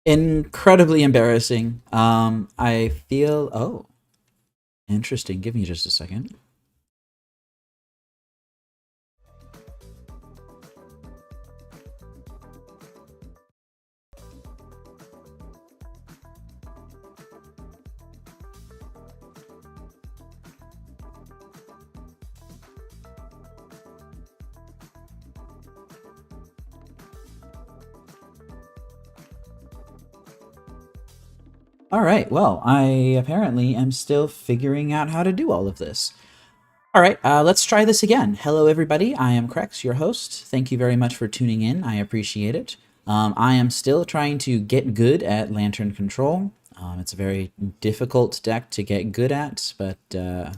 Incredibly embarrassing. I feel. Oh, interesting. Give me just a second. All right. Well, I apparently am still figuring out how to do all of this. All right. Let's try this again. Hello, everybody. I am Crex, your host. Thank you very much for tuning in. I appreciate it. I am still trying to get good at Lantern Control. It's a very difficult deck to get good at, but I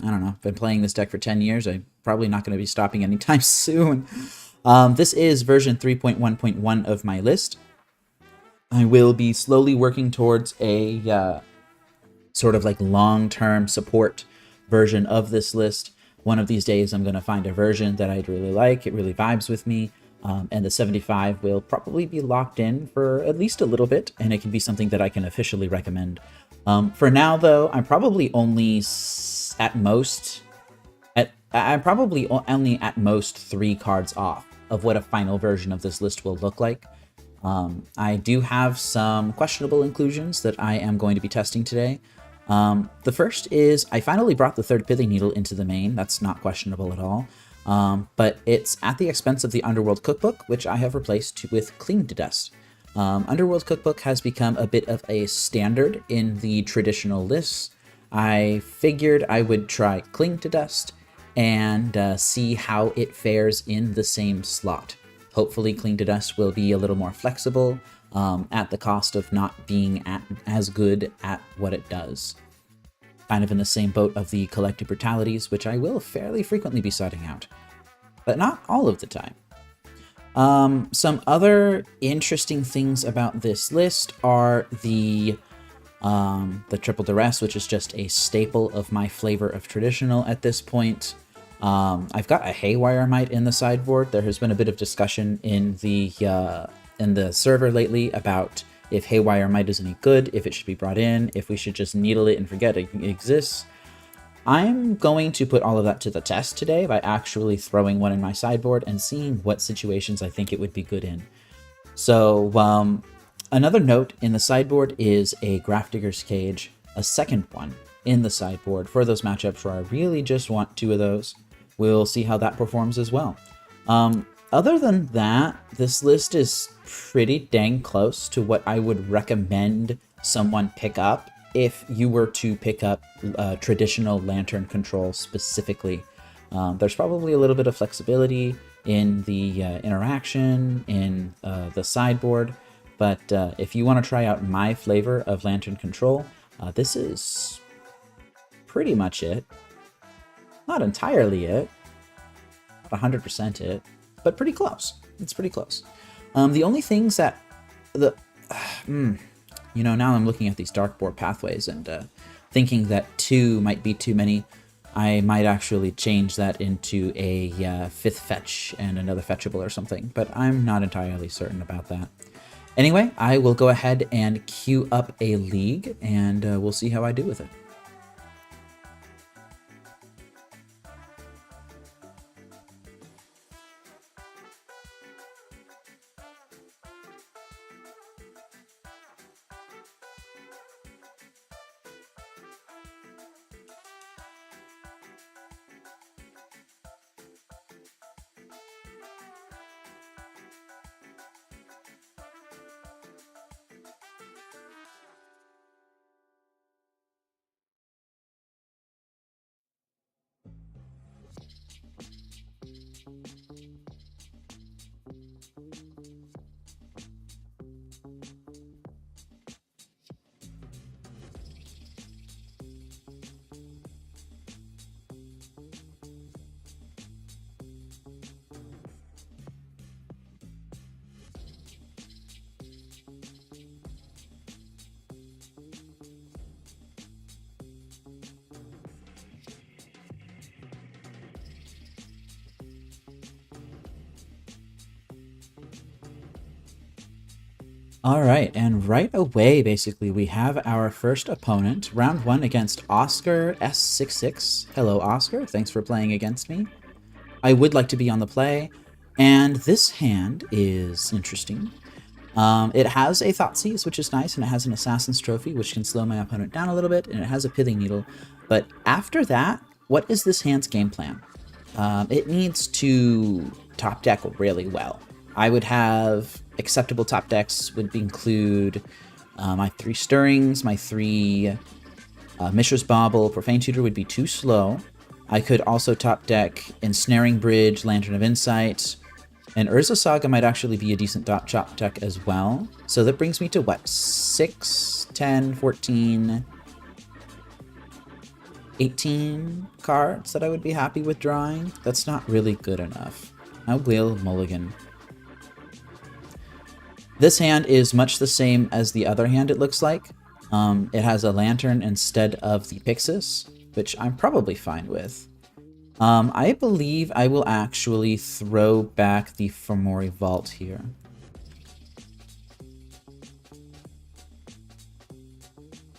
don't know. I've been playing this deck for 10 years. I'm probably not going to be stopping anytime soon. This is version 3.1.1 of my list. I will be slowly working towards a sort of like long-term support version of this list. One of these days, I'm going to find a version that I'd really like. It really vibes with me. And the 75 will probably be locked in for at least a little bit, and it can be something that I can officially recommend. For now, though, I'm probably only I'm probably only at most 3 cards off of what a final version of this list will look like. I do have some questionable inclusions that I am going to be testing today. The first is I finally brought the third Pithing Needle into the main. That's not questionable at all. But it's at the expense of the Underworld Cookbook, which I have replaced with Cling to Dust. Underworld Cookbook has become a bit of a standard in the traditional lists. I figured I would try Cling to Dust and see how it fares in the same slot. Hopefully Cling to Dust will be a little more flexible at the cost of not being as good at what it does. Kind of in the same boat of the Collective Brutalities, which I will fairly frequently be citing out, but not all of the time. Some other interesting things about this list are the Triple Duress, which is just a staple of my flavor of traditional at this point. I've got a Haywire Mite in the sideboard. There has been a bit of discussion in the server lately about if Haywire Mite is any good, if it should be brought in, if we should just needle it and forget it exists. I'm going to put all of that to the test today by actually throwing one in my sideboard and seeing what situations I think it would be good in. So another note in the sideboard is a Grafdigger's Cage, a second one in the sideboard for those matchups where I really just want 2 of those. We'll see how that performs as well. Other than that, this list is pretty dang close to what I would recommend someone pick up if you were to pick up traditional Lantern Control specifically. There's probably a little bit of flexibility in the interaction, in the sideboard, but if you want to try out my flavor of Lantern Control, this is pretty much it. Not entirely it, not 100% it, but pretty close. It's pretty close. The only things that now I'm looking at these Darkboard pathways and thinking that 2 might be too many. I might actually change that into a 5th fetch and another fetchable or something, but I'm not entirely certain about that. Anyway, I will go ahead and queue up a league, and we'll see how I do with it. All right, and right away, basically, we have our first opponent, round 1 against Oscar S66. Hello, Oscar. Thanks for playing against me. I would like to be on the play, and this hand is interesting. It has a Thoughtseize, which is nice, and it has an Assassin's Trophy, which can slow my opponent down a little bit, and it has a Pithing Needle. But after that, what is this hand's game plan? It needs to top deck really well. I would have acceptable top decks would include my 3 Stirrings, my 3 Mishra's Bauble. Profane Tutor would be too slow. I could also top deck Ensnaring Bridge, Lantern of Insight, and Urza Saga might actually be a decent top deck as well. So that brings me to what? 6, 10, 14, 18 cards that I would be happy with drawing. That's not really good enough. I will mulligan. This hand is much the same as the other hand, it looks like. It has a Lantern instead of the Pixis, which I'm probably fine with. I believe I will actually throw back the Fomori Vault here.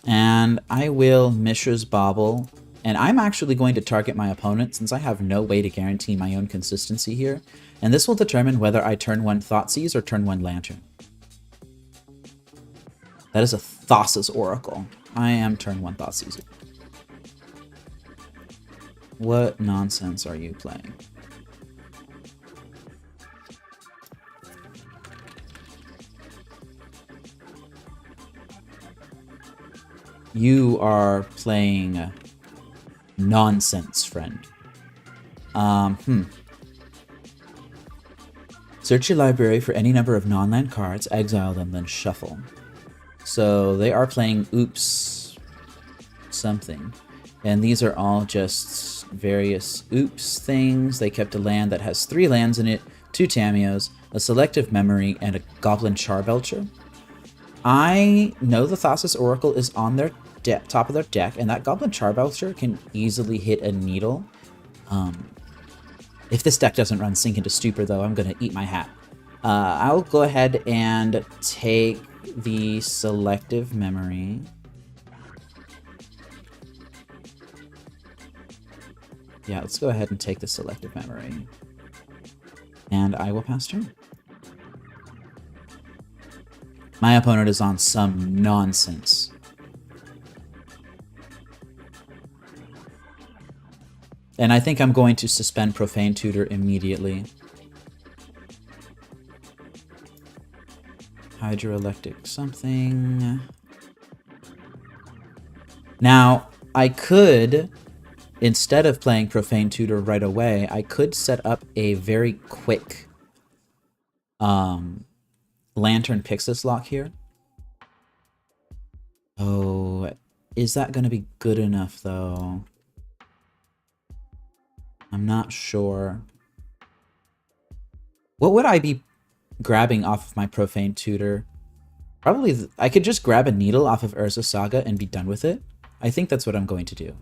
And I will Mishra's Bauble. And I'm actually going to target my opponent since I have no way to guarantee my own consistency here. And this will determine whether I turn 1 Thoughtseize or turn 1 Lantern. That is a Thassa's Oracle. I am turn 1 Thoughtseize. What nonsense are you playing? You are playing nonsense, friend. Search your library for any number of non-land cards, exile them, then shuffle. So they are playing Oops something. And these are all just various Oops things. They kept a land that has 3 lands in it, 2 Tamios, a Selective Memory, and a Goblin Charbelcher. I know the Thassa's Oracle is on their top of their deck, and that Goblin Charbelcher can easily hit a Needle. If this deck doesn't run Sink into Stupor, though, I'm going to eat my hat. I'll go ahead and take the Selective Memory. Yeah, let's go ahead and take the Selective Memory. And I will pass turn. My opponent is on some nonsense. And I think I'm going to suspend Profane Tutor immediately. Hydroelectric something. Now, I could, instead of playing Profane Tutor right away, I could set up a very quick Lantern Pixis lock here. Oh, is that going to be good enough, though? I'm not sure. What would I be grabbing off of my Profane Tutor? Probably, I could just grab a Needle off of Urza Saga and be done with it. I think that's what I'm going to do.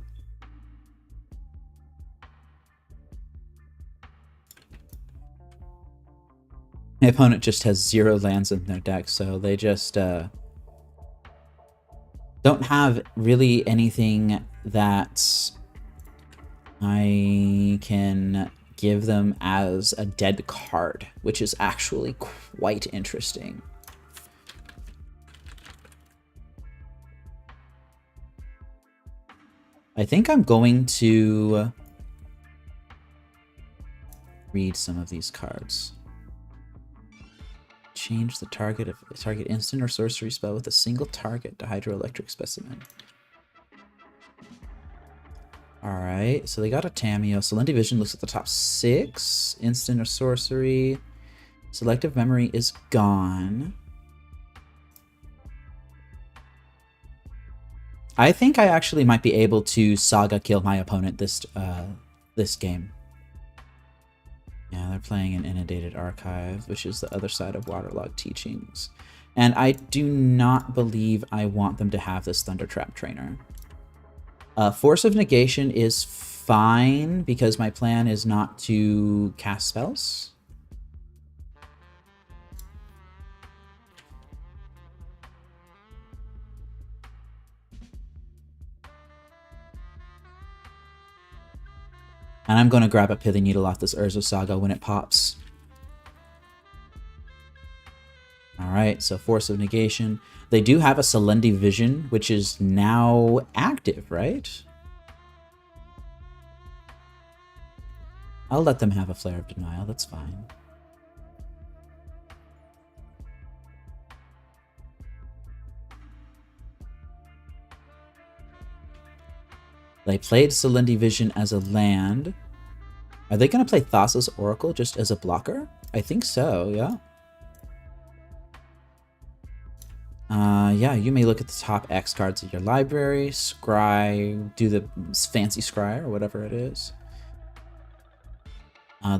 My opponent just has 0 lands in their deck, so they just don't have really anything that I can give them as a dead card, which is actually quite interesting. I think I'm going to read some of these cards. Change the target of target instant or sorcery spell with a single target to Hydroelectric Specimen. Alright, so they got a Tamiyo. Selene Vision looks at the top 6. Instant or sorcery. Selective Memory is gone. I think I actually might be able to Saga kill my opponent this game. Yeah, they're playing an Inundated Archive, which is the other side of Waterlogged Teachings. And I do not believe I want them to have this Thundertrap Trainer. Force of Negation is fine, because my plan is not to cast spells. And I'm going to grab a Pithing Needle off this Urza Saga when it pops. Alright, so Force of Negation. They do have a Selendi Vision, which is now active, right? I'll let them have a Flare of Denial, that's fine. They played Selendi Vision as a land. Are they going to play Thassa's Oracle just as a blocker? I think so, yeah. Yeah, you may look at the top X cards of your library, scry, do the fancy scry or whatever it is.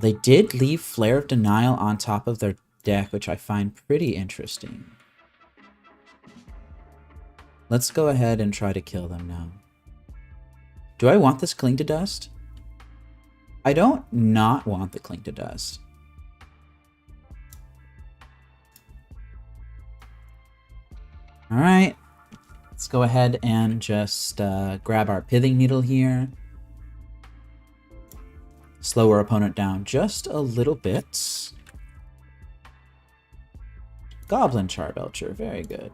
They did leave Flare of Denial on top of their deck, which I find pretty interesting. Let's go ahead and try to kill them now. Do I want this Cling to Dust? I don't not want the Cling to Dust. Alright, let's go ahead and just grab our Pithing Needle here. Slow our opponent down just a little bit. Goblin Charbelcher, very good.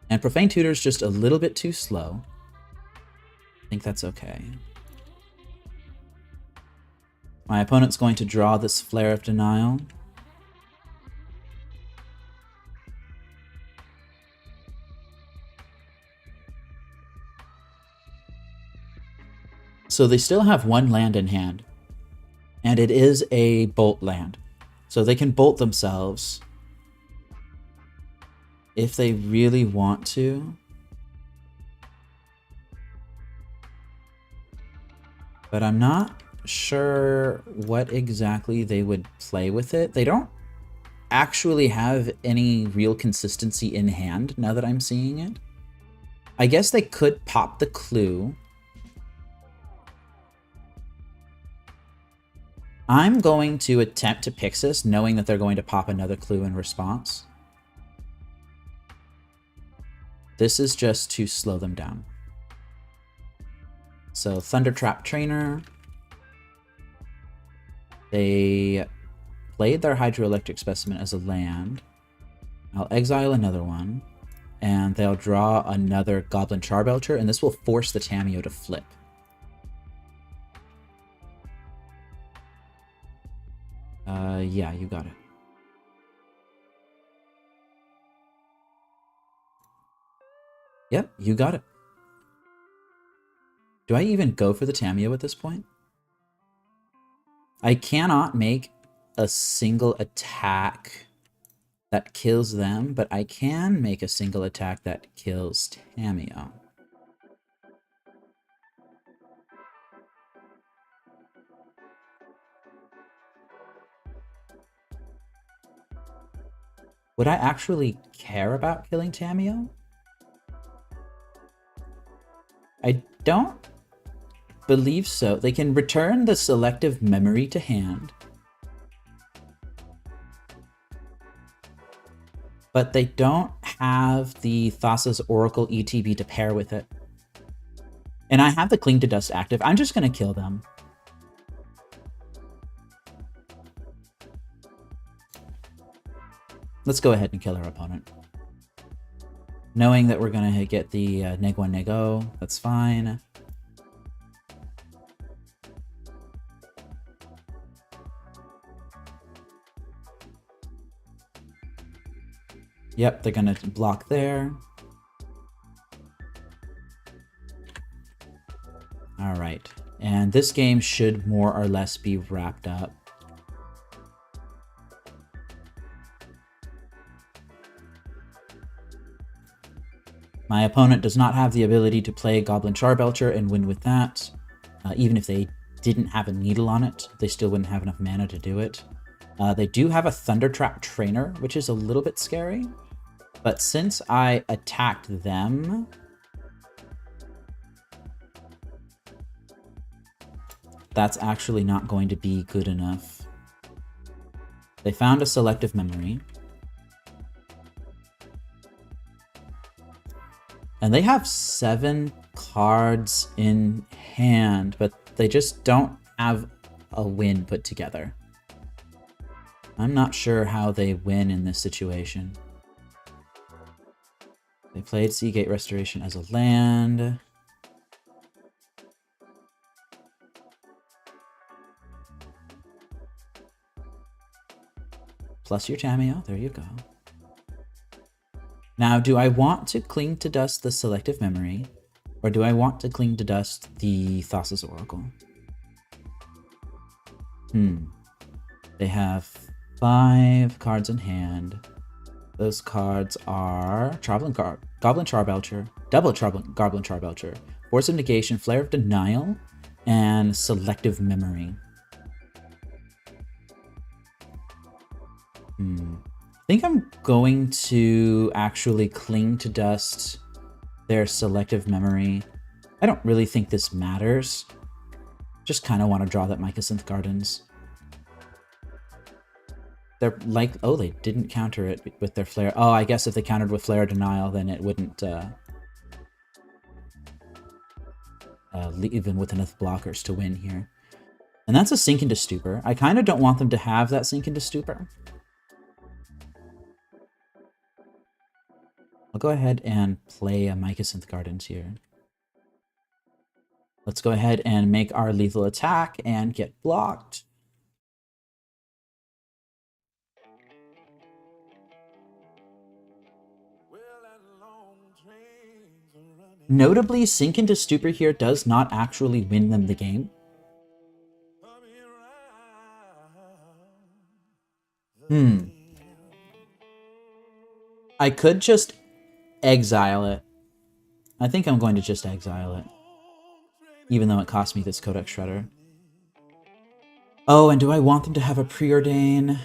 And Profane Tutor's just a little bit too slow. I think that's okay. My opponent's going to draw this Flare of Denial. So they still have one land in hand. And it is a bolt land. So they can bolt themselves if they really want to. But I'm not sure what exactly they would play with it. They don't actually have any real consistency in hand now that I'm seeing it. I guess they could pop the Clue. I'm going to attempt to Pixis, knowing that they're going to pop another Clue in response. This is just to slow them down. So Thundertrap Trainer. They played their Hydroelectric Specimen as a land. I'll exile another one. And they'll draw another Goblin Charbelcher, and this will force the Tamiyo to flip. Yeah, you got it. Yep, you got it. Do I even go for the Tamiyo at this point? I cannot make a single attack that kills them, but I can make a single attack that kills Tamiyo. Would I actually care about killing Tamiyo? I don't believe so. They can return the selective memory to hand. But they don't have the Thassa's Oracle ETB to pair with it. And I have the Cling to Dust active. I'm just going to kill them. Let's go ahead and kill our opponent. Knowing that we're going to get the Neg1 Neg-0, that's fine. Yep, they're going to block there. All right, and this game should more or less be wrapped up. My opponent does not have the ability to play Goblin Charbelcher and win with that. Even if they didn't have a needle on it, they still wouldn't have enough mana to do it. They do have a Thundertrap Trainer, which is a little bit scary. But since I attacked them, that's actually not going to be good enough. They found a selective memory. And they have 7 cards in hand, but they just don't have a win put together. I'm not sure how they win in this situation. They played Seagate Restoration as a land. Plus your Tamiyo, there you go. Now, do I want to Cling to Dust the Selective Memory, or do I want to Cling to Dust the Thassa's Oracle? They have 5 cards in hand. Those cards are Goblin Charbelcher, Double Goblin Charbelcher, Force of Negation, Flare of Denial, and Selective Memory. I think I'm going to actually Cling to Dust their Selective Memory. I don't really think this matters. Just kind of want to draw that Mycosynth Gardens. They're like, oh, they didn't counter it with their Flare. Oh, I guess if they countered with Flare Denial, then it wouldn't leave them with enough blockers to win here. And that's a Sink into Stupor. I kind of don't want them to have that Sink into Stupor. I'll go ahead and play a Mycosynth Gardens here. Let's go ahead and make our lethal attack and get blocked. Notably, Sink into Stupor here does not actually win them the game. I could just exile it. I think I'm going to just exile it, even though it cost me this Codex Shredder. Oh, and do I want them to have a Preordain?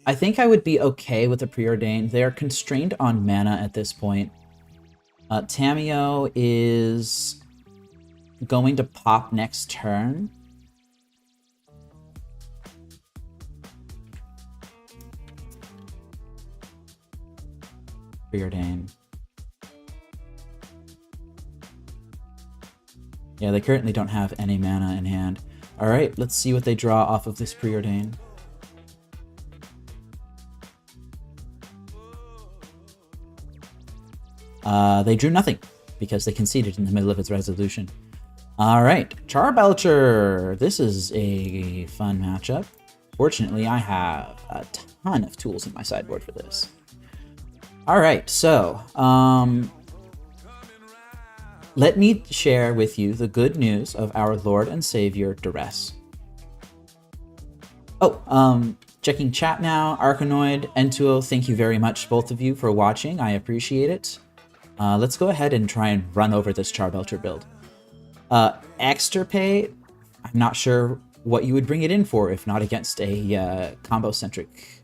I think I would be okay with a Preordain. They are constrained on mana at this point. Tamiyo is going to pop next turn. Preordain. Yeah, they currently don't have any mana in hand. Alright, let's see what they draw off of this Preordain. They drew nothing, because they conceded in the middle of its resolution. Alright, Charbelcher! This is a fun matchup. Fortunately, I have a ton of tools in my sideboard for this. Alright, so, let me share with you the good news of our Lord and Savior, Duress. Oh, checking chat now, Arkanoid, Entuo, thank you very much, both of you, for watching. I appreciate it. Let's go ahead and try and run over this Charbelcher build. Extirpate, I'm not sure what you would bring it in for if not against a combo-centric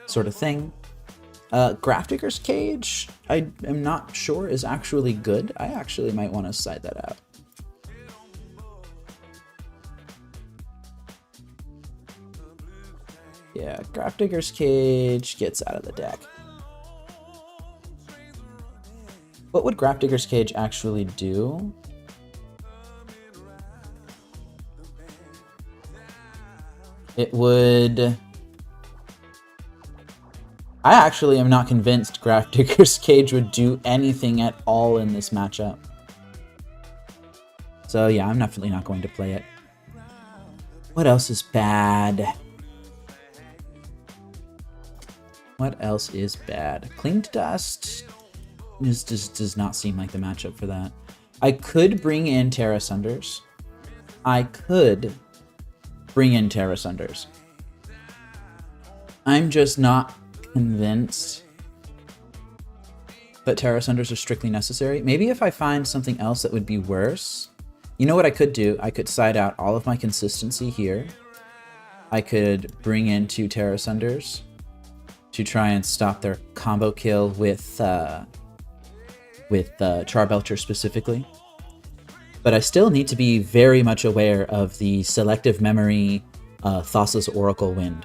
sort of thing. Grafdigger's Cage, I am not sure is actually good. I actually might want to side that out. Yeah, Grafdigger's Cage gets out of the deck. What would Grafdigger's Cage actually do? It would... I actually am not convinced Grafdigger's Cage would do anything at all in this matchup. So yeah, I'm definitely not going to play it. What else is bad? What else is bad? Cling to Dust just does not seem like the matchup for that. I could bring in Terra Sunders. I'm just not convinced that Terra Sunders are strictly necessary. Maybe if I find something else that would be worse. You know what I could do? I could side out all of my consistency here. I could bring in 2 Terra Sunders to try and stop their combo kill with Charbelcher specifically. But I still need to be very much aware of the Selective Memory Thassa's Oracle Wind.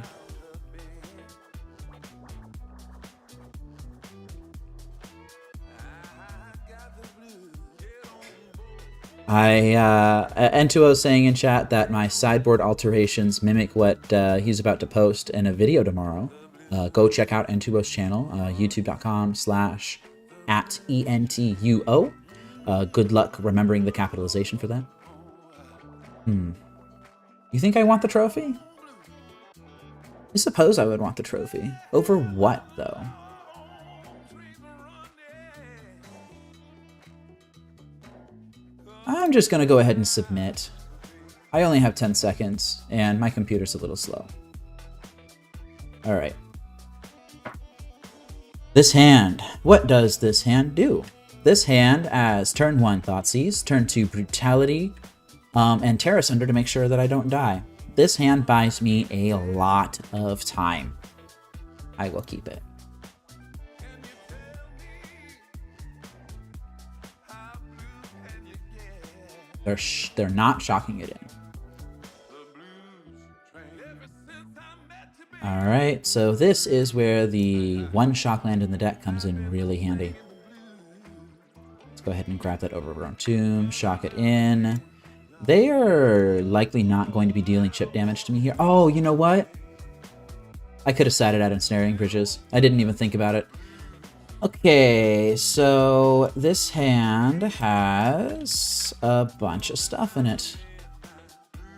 N2O saying in chat that my sideboard alterations mimic what he's about to post in a video tomorrow. Go check out N2O's channel, youtube.com/@ENTUO. Good luck remembering the capitalization for that. You think I want the trophy? I suppose I would want the trophy. Over what, though? I'm just gonna go ahead and submit. I only have 10 seconds, and my computer's a little slow. Alright. This hand. What does this hand do? This hand, as turn 1 Thoughtseize, turn 2 Brutality, and Terra Sunder to make sure that I don't die. This hand buys me a lot of time. I will keep it. They're not shocking it in. Alright, so this is where the one shock land in the deck comes in really handy. Let's go ahead and grab that Overgrown Tomb, shock it in. They are likely not going to be dealing chip damage to me here. Oh, you know what? I could have sat it out Ensnaring Bridges. I didn't even think about it. Okay, so this hand has a bunch of stuff in it.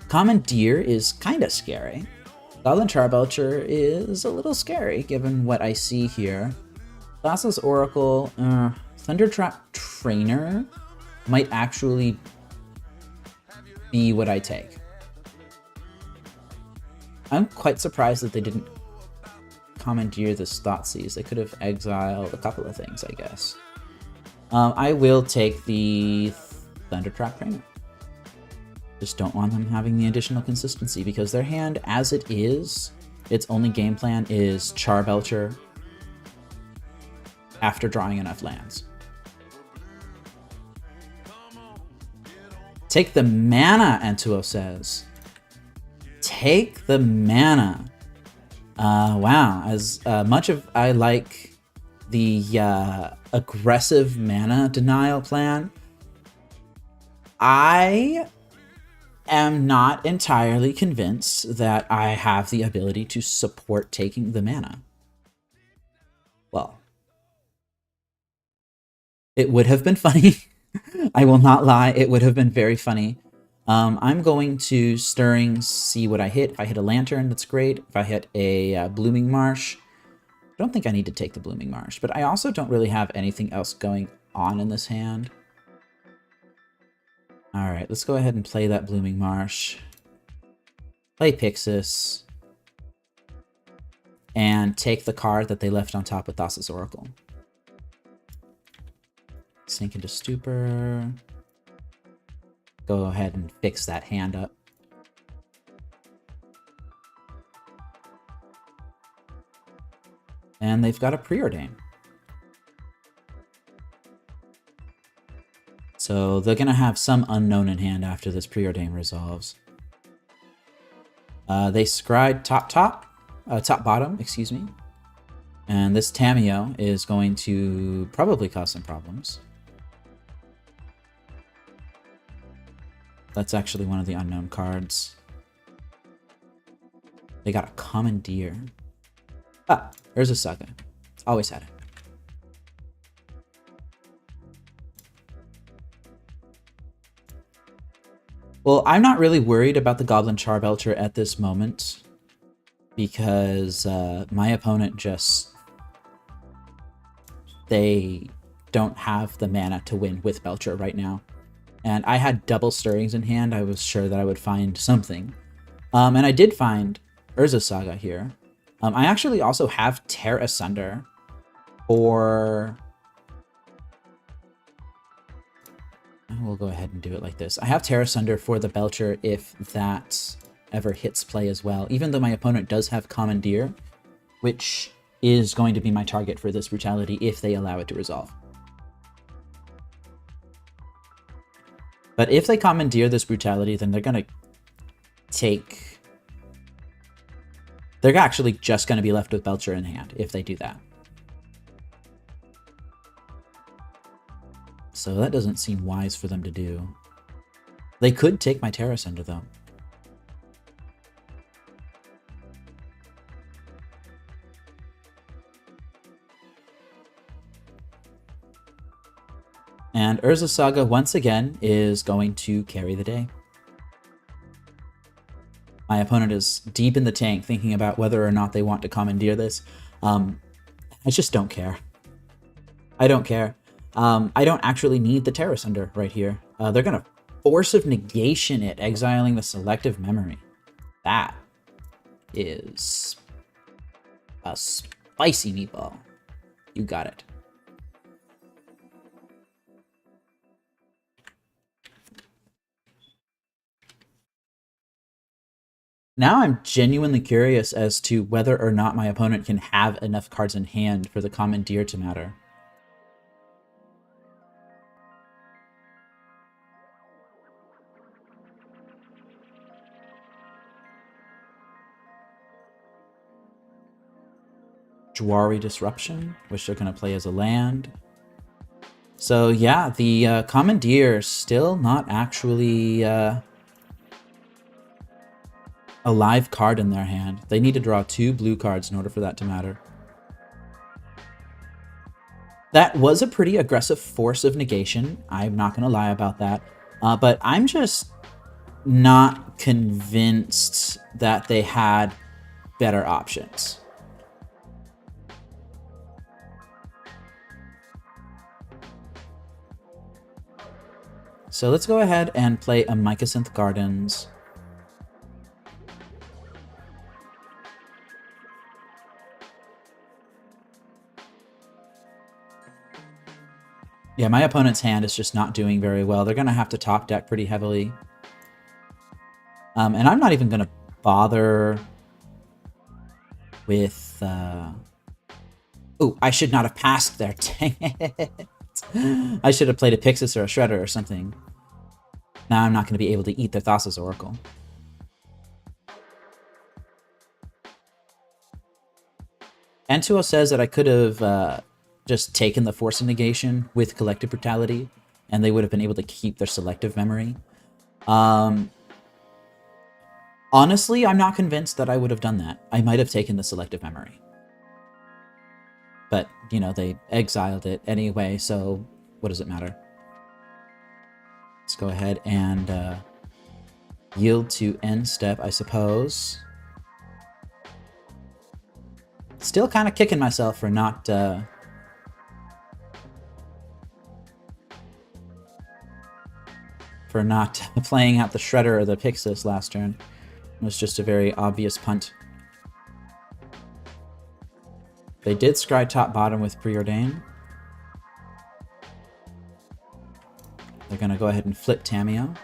Commandeer is kind of scary. Goblin Charbelcher is a little scary, given what I see here. Thassa's Oracle, Thundertrap Trainer might actually be what I take. I'm quite surprised that they didn't commandeer this Thoughtseize. They could have exiled a couple of things, I guess. I will take the Thundertrap Trainer. Just don't want them having the additional consistency because their hand, as it is, its only game plan is Charbelcher after drawing enough lands. Take the mana, N2O says. Take the mana. Wow, as much of I like the aggressive mana denial plan, I am not entirely convinced that I have the ability to support taking the mana. Well, it would have been funny. I will not lie, it would have been very funny. I'm going to Stirring, see what I hit. If I hit a Lantern, that's great. If I hit a Blooming Marsh, I don't think I need to take the Blooming Marsh, but I also don't really have anything else going on in this hand. Alright, let's go ahead and play that Blooming Marsh. Play Pixis. And take the card that they left on top with Thassa's Oracle. Sink into Stupor. Go ahead and fix that hand up. And they've got a Preordain. So they're going to have some unknown in hand after this Preordain resolves. They scryed top bottom, excuse me. And this Tamiyo is going to probably cause some problems. That's actually one of the unknown cards. They got a Commandeer. Ah, there's a Saga. Always had it. Well, I'm not really worried about the Goblin Charbelcher at this moment because my opponent just... They don't have the mana to win with Belcher right now. And I had double Stirrings in hand. I was sure that I would find something. And I did find Urza Saga here. I actually also have Tear Asunder for... We'll go ahead and do it like this. I have Tear Asunder for the Belcher if that ever hits play as well, even though my opponent does have Commandeer, which is going to be my target for this Brutality if they allow it to resolve. But if they Commandeer this Brutality, then they're going to take... They're actually just going to be left with Belcher in hand if they do that. So that doesn't seem wise for them to do. They could take my Terra Sender, though. And Urza Saga, once again, is going to carry the day. My opponent is deep in the tank thinking about whether or not they want to commandeer this. I just don't care. I don't care. I don't actually need the Terra Sender right here. They're going to Force of Negation it, exiling the selective memory. That is a spicy meatball. You got it. Now I'm genuinely curious as to whether or not my opponent can have enough cards in hand for the Commandeer to matter. Jwari Disruption, which they're going to play as a land. So yeah, the Commandeer still not actually a live card in their hand. They need to draw 2 blue cards in order for that to matter. That was a pretty aggressive Force of Negation. I'm not going to lie about that. But I'm just not convinced that they had better options. So let's go ahead and play a Mycosynth Gardens. Yeah, my opponent's hand is just not doing very well. They're going to have to top deck pretty heavily. And I'm not even going to bother with... Ooh, I should not have passed there. Dang it. I should have played a Pixis or a Shredder or something. Now I'm not going to be able to eat their Thassa's Oracle. N2O says that I could have just taken the Force of Negation with Collective Brutality, and they would have been able to keep their selective memory. Honestly, I'm not convinced that I would have done that. I might have taken the selective memory. But, you know, they exiled it anyway, so what does it matter? Let's go ahead and yield to end step, I suppose. Still kind of kicking myself for not... playing out the Shredder or the Pixis last turn. It was just a very obvious punt. They did scry top bottom with Preordain. They're going to go ahead and flip Tamiyo.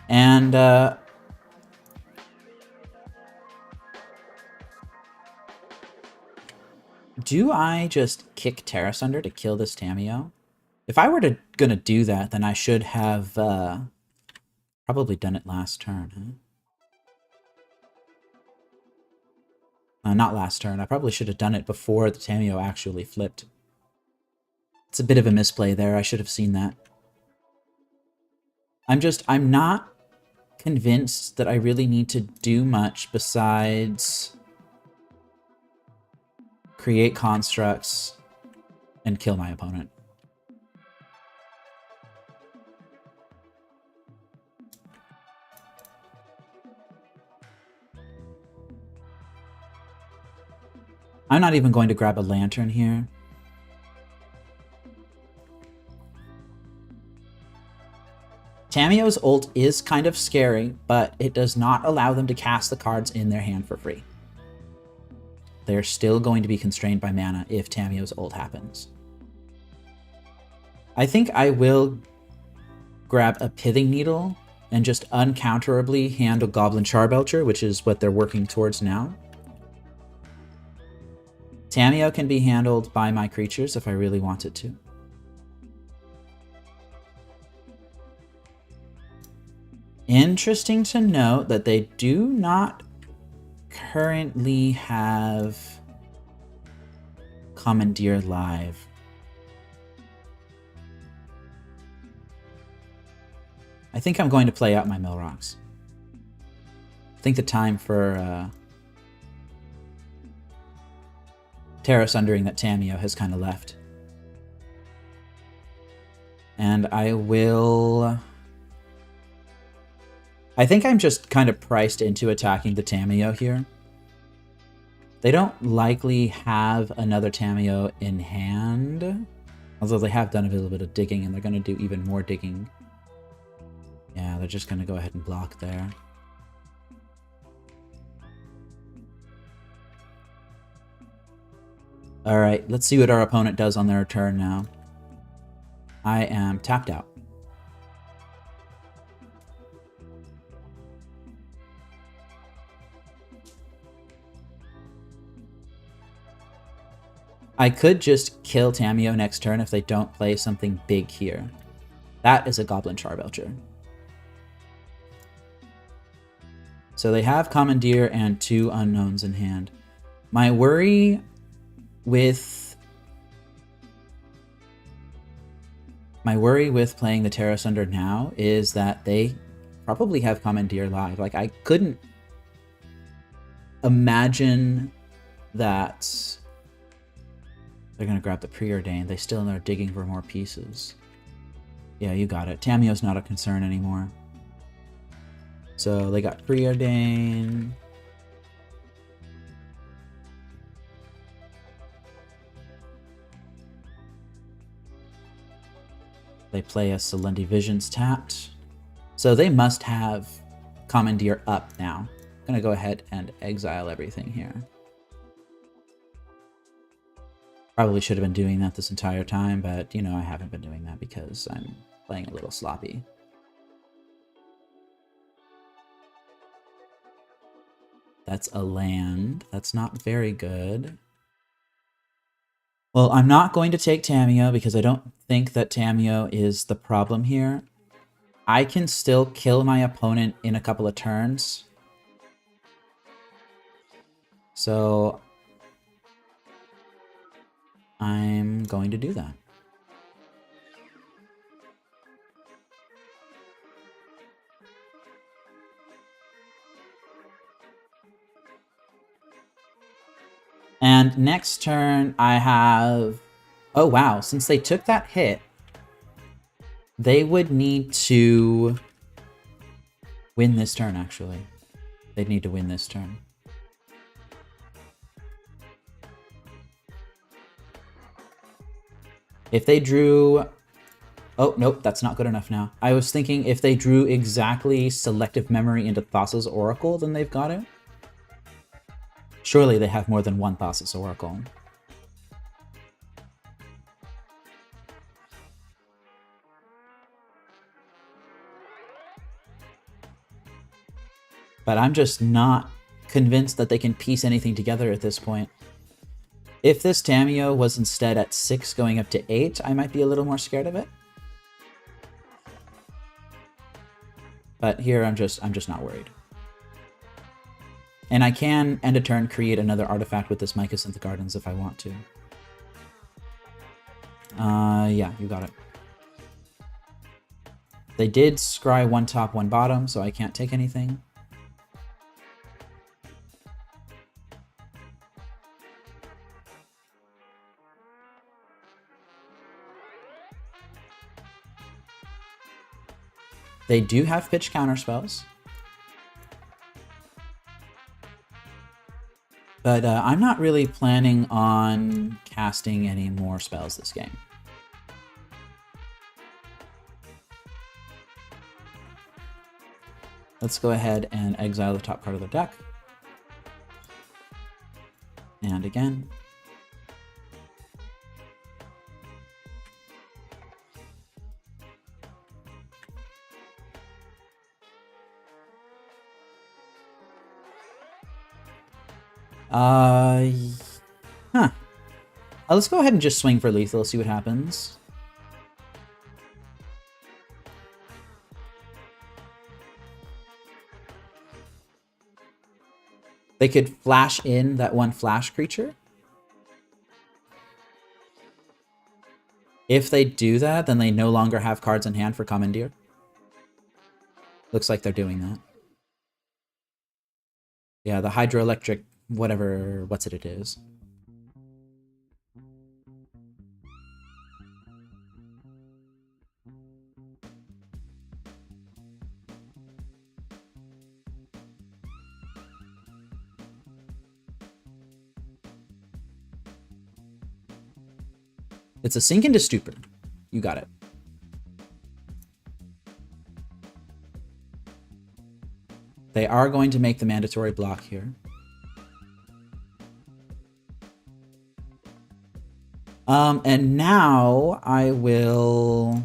And do I just kick Terra Sunder to kill this Tamiyo? If I were gonna do that, then I should have probably done it last turn, huh? Not last turn. I probably should have done it before the Tamiyo actually flipped. It's a bit of a misplay there. I should have seen that. I'm not convinced that I really need to do much besides create constructs and kill my opponent. I'm not even going to grab a lantern here. Tamiyo's ult is kind of scary, but it does not allow them to cast the cards in their hand for free. They're still going to be constrained by mana if Tamiyo's ult happens. I think I will grab a Pithing Needle and just uncounterably handle Goblin Charbelcher, which is what they're working towards now. Tamiyo can be handled by my creatures if I really wanted to. Interesting to note that they do not currently have Commandeer live. I think I'm going to play out my mill rocks. I think the time for Terra Sundering that 𝗟𝗡𝗩𝗘 has kind of left. And I will... I think I'm just kind of priced into attacking the 𝗟𝗡𝗅 here. They don't likely have another 𝗟𝗡𝗅 in hand. Although they have done a little bit of digging, and they're going to do even more digging. Yeah, they're just going to go ahead and block there. Alright, let's see what our opponent does on their turn now. I am tapped out. I could just kill 𝗟𝗡𝗅 next turn if they don't play something big here. That is a Goblin Charbelcher. So they have Commandeer and 2 Unknowns in hand. My worry with playing the Terra Sunder now is that they probably have Commandeer live. Like, I couldn't imagine that they're going to grab the Preordained. They still are digging for more pieces. Yeah, you got it. 𝗟𝗡𝗅's not a concern anymore. So they got Preordained. They play a Selendi Visions tapped. So they must have Commandeer up now. I'm going to go ahead and exile everything here. Probably should have been doing that this entire time, but, you know, I haven't been doing that because I'm playing a little sloppy. That's a land. That's not very good. Well, I'm not going to take 𝗟𝗡𝗅 because I don't think that 𝗟𝗡𝗅 is the problem here. I can still kill my opponent in a couple of turns. So I'm going to do that. And next turn I have... Oh wow, since they took that hit, they would need to win this turn, actually. They'd need to win this turn. If they drew... Oh, nope, that's not good enough now. I was thinking if they drew exactly Selective Memory into Thassa's Oracle, then they've got it. Surely they have more than one Thassa's Oracle. But I'm just not convinced that they can piece anything together at this point. If this 𝗟𝗡𝗅 was instead at 6 going up to 8, I might be a little more scared of it. But here I'm just not worried. And I can end a turn create another artifact with this Mycosynth Gardens if I want to. Yeah, you got it. They did scry 1 top, 1 bottom, so I can't take anything. They do have pitch counterspells. But I'm not really planning on casting any more spells this game. Let's go ahead and exile the top card of the deck. And again. Let's go ahead and just swing for lethal, see what happens. They could flash in that 1 flash creature. If they do that, then they no longer have cards in hand for Commandeer. Looks like they're doing that. Yeah, the hydroelectric, whatever, what's it is. It's a sink into stupor. You got it. They are going to make the mandatory block here. And now I will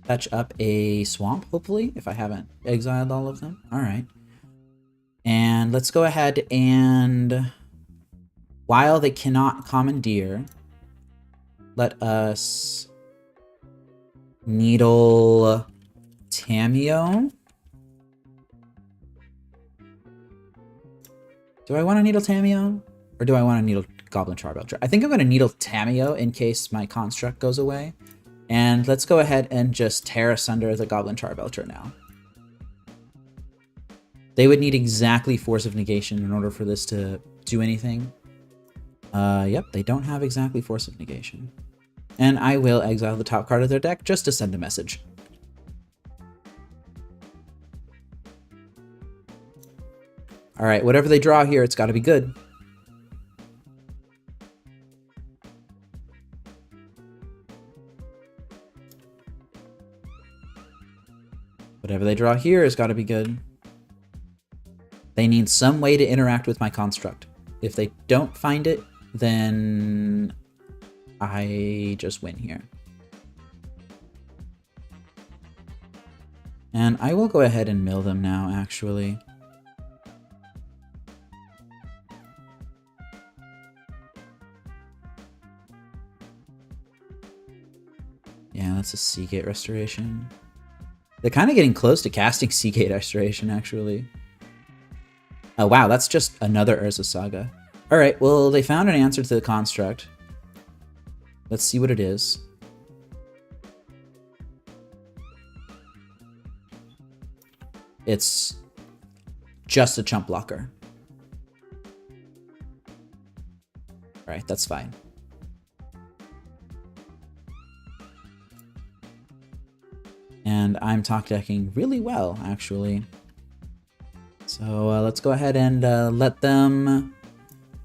fetch up a swamp, hopefully, if I haven't exiled all of them. All right. And let's go ahead and, while they cannot commandeer, let us needle Tamiyo. Do I want to needle Tamiyo? Or do I want to needle Goblin Charbelcher? I think I'm going to needle Tamiyo in case my construct goes away. And let's go ahead and just tear asunder the Goblin Charbelcher now. They would need exactly Force of Negation in order for this to do anything. Yep, they don't have exactly Force of Negation. And I will exile the top card of their deck just to send a message. All right, whatever they draw here, it's got to be good. Whatever they draw here has got to be good. They need some way to interact with my construct. If they don't find it, then I just win here. And I will go ahead and mill them now, actually. Yeah, that's a Seagate Restoration. They're kind of getting close to casting Seagate Restoration, actually. Oh, wow, that's just another Urza Saga. All right, well, they found an answer to the construct. Let's see what it is. It's just a chump blocker. All right, that's fine. And I'm talk decking really well, actually. So let's go ahead and let them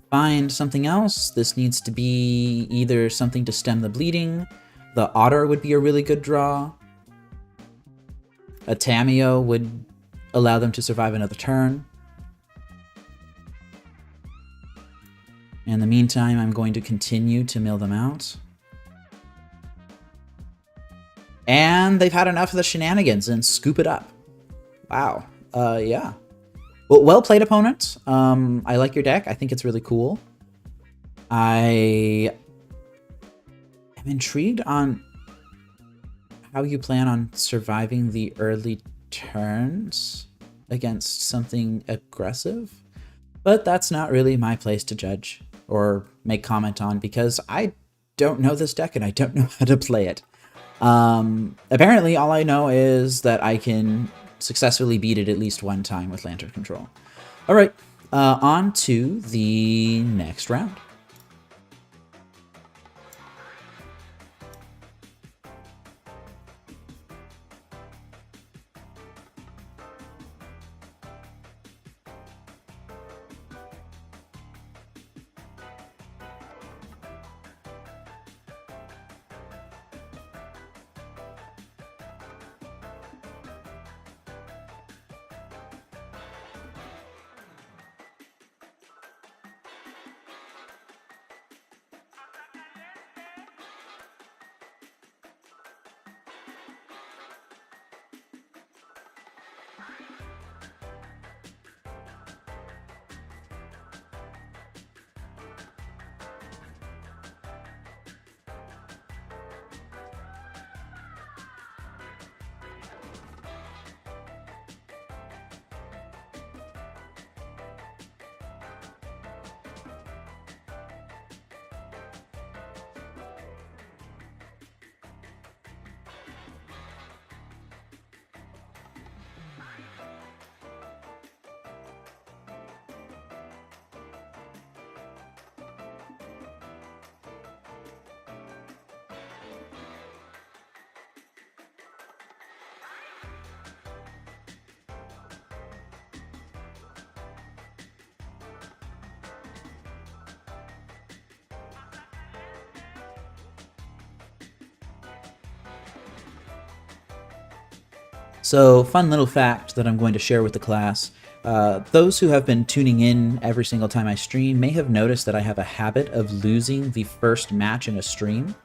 find something else. This needs to be either something to stem the bleeding. The Otter would be a really good draw. A Tamiyo would allow them to survive another turn. In the meantime, I'm going to continue to mill them out. And they've had enough of the shenanigans and scoop it up. Wow. Yeah. Well played, opponent. I like your deck. I think it's really cool. I am intrigued on how you plan on surviving the early turns against something aggressive. But that's not really my place to judge or make comment on because I don't know this deck and I don't know how to play it. Apparently all I know is that I can successfully beat it at least one time with Lantern Control. All right, on to the next round. So, fun little fact that I'm going to share with the class. Those who have been tuning in every single time I stream may have noticed that I have a habit of losing the first match in a stream.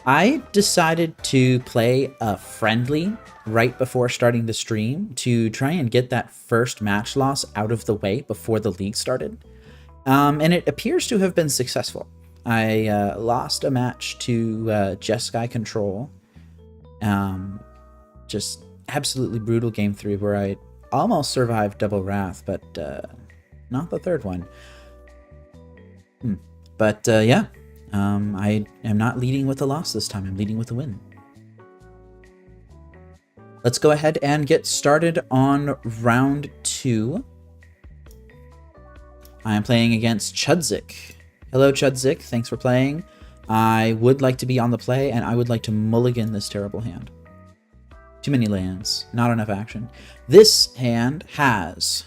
I decided to play a friendly right before starting the stream to try and get that first match loss out of the way before the league started. And it appears to have been successful. I lost a match to Jeskai Control. Just absolutely brutal game 3 where I almost survived Double Wrath, but not the third one. But yeah, I am not leading with a loss this time. I'm leading with a win. Let's go ahead and get started on round 2. I am playing against 𝗟𝗜𝗩𝗘. Hello, 𝗟𝗜𝗩𝗘. Thanks for playing. I would like to be on the play, and I would like to mulligan this terrible hand. Too many lands. Not enough action. This hand has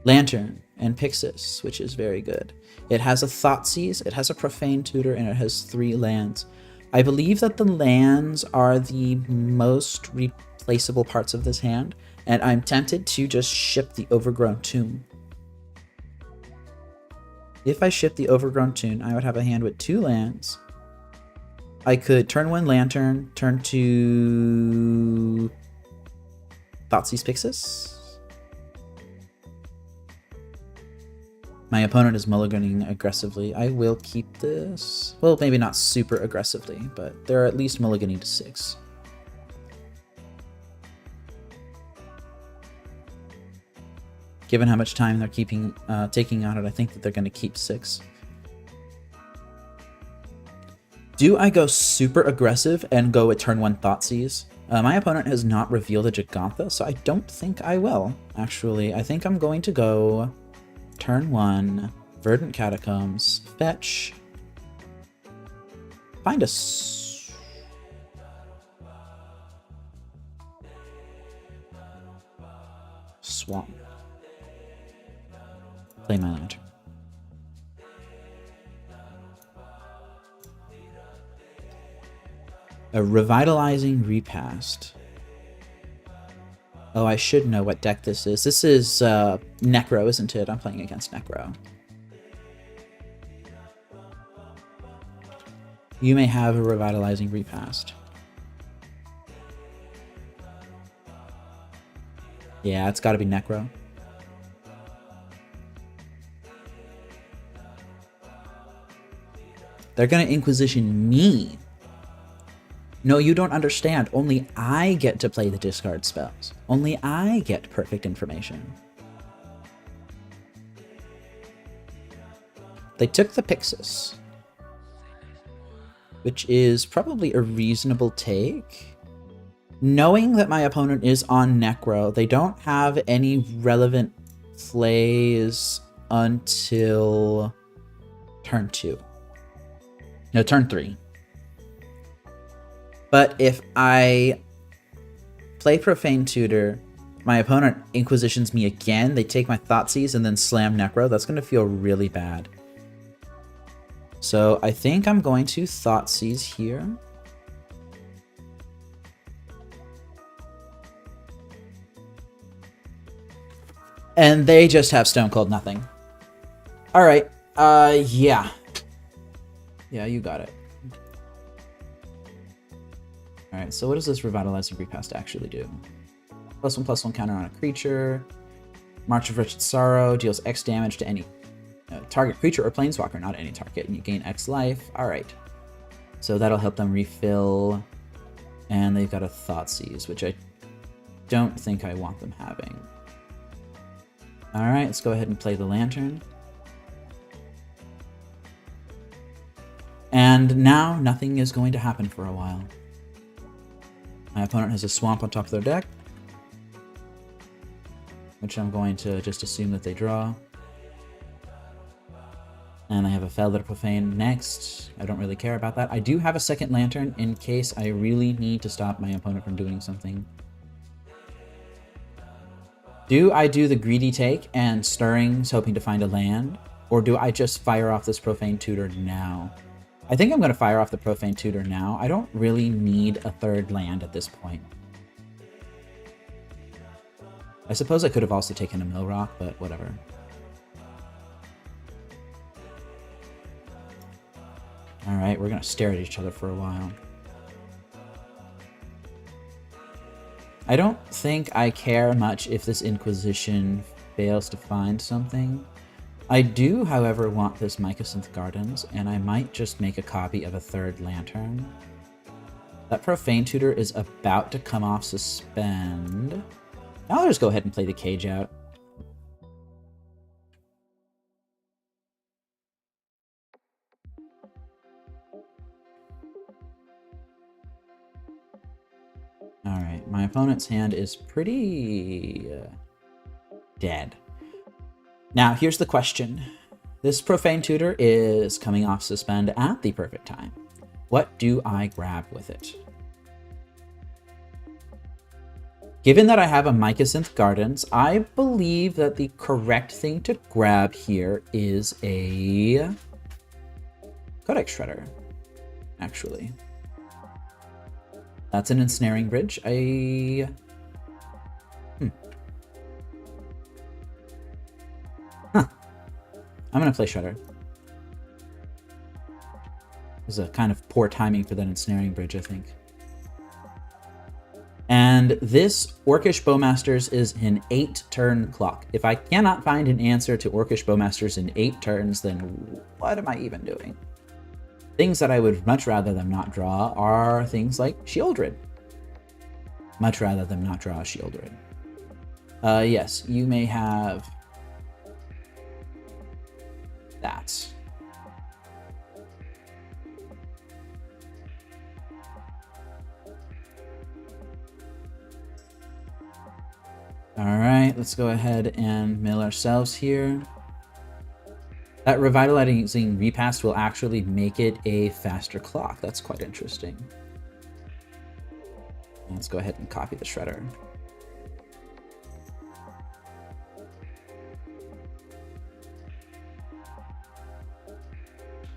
Lantern and Pixis, which is very good. It has a Thoughtseize, it has a Profane Tutor, and it has 3 lands. I believe that the lands are the most replaceable parts of this hand, and I'm tempted to just ship the Overgrown Tomb. If I ship the Overgrown Tomb, I would have a hand with 2 lands. I could turn 1 Lantern, turn 2 Thoughtseize Pixis. My opponent is mulliganing aggressively. I will keep this. Well, maybe not super aggressively, but they're at least mulliganing to 6. Given how much time they're taking on it, I think that they're going to keep 6. Do I go super aggressive and go with turn 1 Thoughtseize? My opponent has not revealed a Jegantha, so I don't think I will. Actually, I think I'm going to go turn 1, Verdant Catacombs, fetch, find a swamp, play my Lantern. A Revitalizing Repast. Oh, I should know what deck this is. This is Necro, isn't it? I'm playing against Necro. You may have a Revitalizing Repast. Yeah, it's got to be Necro. They're going to Inquisition me. No, you don't understand. Only I get to play the discard spells. Only I get perfect information. They took the Pixis, which is probably a reasonable take. Knowing that my opponent is on Necro, they don't have any relevant plays until turn 2. No, turn 3. But if I play Profane Tutor, my opponent Inquisitions me again, they take my Thoughtseize and then slam Necro, that's going to feel really bad. So I think I'm going to Thoughtseize here. And they just have Stone Cold Nothing. Alright, yeah. Yeah, you got it. Alright, so what does this Revitalizing Repast actually do? +1/+1 counter on a creature. March of Wretched Sorrow deals X damage to any target creature or planeswalker, not any target, and you gain X life. Alright. So that'll help them refill. And they've got a Thoughtseize, which I don't think I want them having. Alright, let's go ahead and play the Lantern. And now nothing is going to happen for a while. My opponent has a Swamp on top of their deck, which I'm going to just assume that they draw. And I have a Feather Profane next. I don't really care about that. I do have a second Lantern in case I really need to stop my opponent from doing something. Do I do the greedy take and Stirrings hoping to find a land? Or do I just fire off this Profane Tutor now? I think I'm going to fire off the Profane Tutor now. I don't really need a third land at this point. I suppose I could have also taken a mill rock, but whatever. Alright, we're gonna stare at each other for a while. I don't think I care much if this Inquisition fails to find something. I do, however, want this Mycosynth Gardens, and I might just make a copy of a third lantern. That Profane Tutor is about to come off suspend. Now I'll just go ahead and play the cage out. Alright, my opponent's hand is pretty dead. Now, here's the question. This Profane Tutor is coming off suspend at the perfect time. What do I grab with it? Given that I have a Mycosynth Gardens, I believe that the correct thing to grab here is a Codex Shredder, actually. That's an Ensnaring Bridge. I'm going to play Shredder. This is a kind of poor timing for that Ensnaring Bridge, I think. And this Orcish Bowmasters is an 8-turn clock. If I cannot find an answer to Orcish Bowmasters in 8 turns, then what am I even doing? Things that I would much rather them not draw are things like Shieldred. Much rather them not draw a Shieldred. Yes, you may have that. Alright, let's go ahead and mill ourselves here. That Revitalizing Repast will actually make it a faster clock. That's quite interesting. Let's go ahead and copy the Shredder.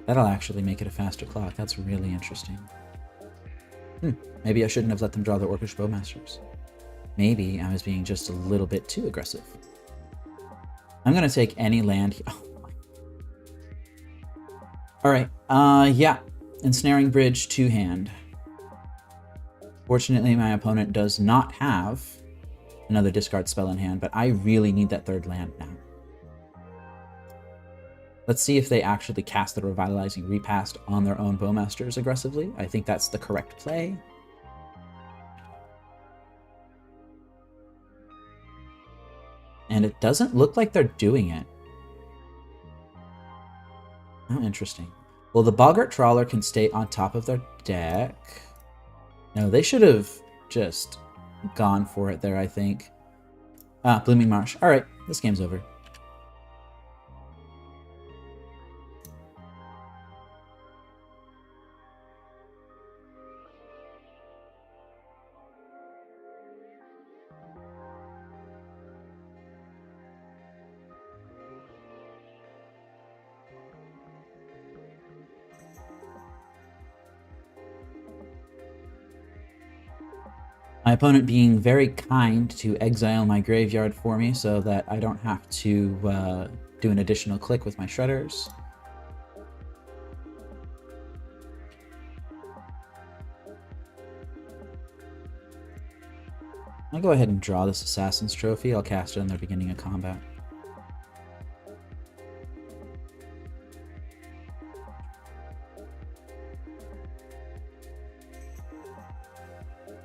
That'll actually make it a faster clock. That's really interesting. Maybe I shouldn't have let them draw the Orcish Bowmasters. Maybe I was being just a little bit too aggressive. I'm gonna take any land. Oh. Alright, yeah. Ensnaring Bridge, 2-hand. Fortunately, my opponent does not have another discard spell in hand, but I really need that third land now. Let's see if they actually cast the Revitalizing Repast on their own Bowmasters aggressively. I think that's the correct play. And it doesn't look like they're doing it. Oh, interesting. Well, the Boggart Trawler can stay on top of their deck. No, they should have just gone for it there, I think. Blooming Marsh. All right, this game's over. My opponent being very kind to exile my graveyard for me so that I don't have to do an additional click with my Shredders. I'll go ahead and draw this Assassin's Trophy. I'll cast it in the beginning of combat.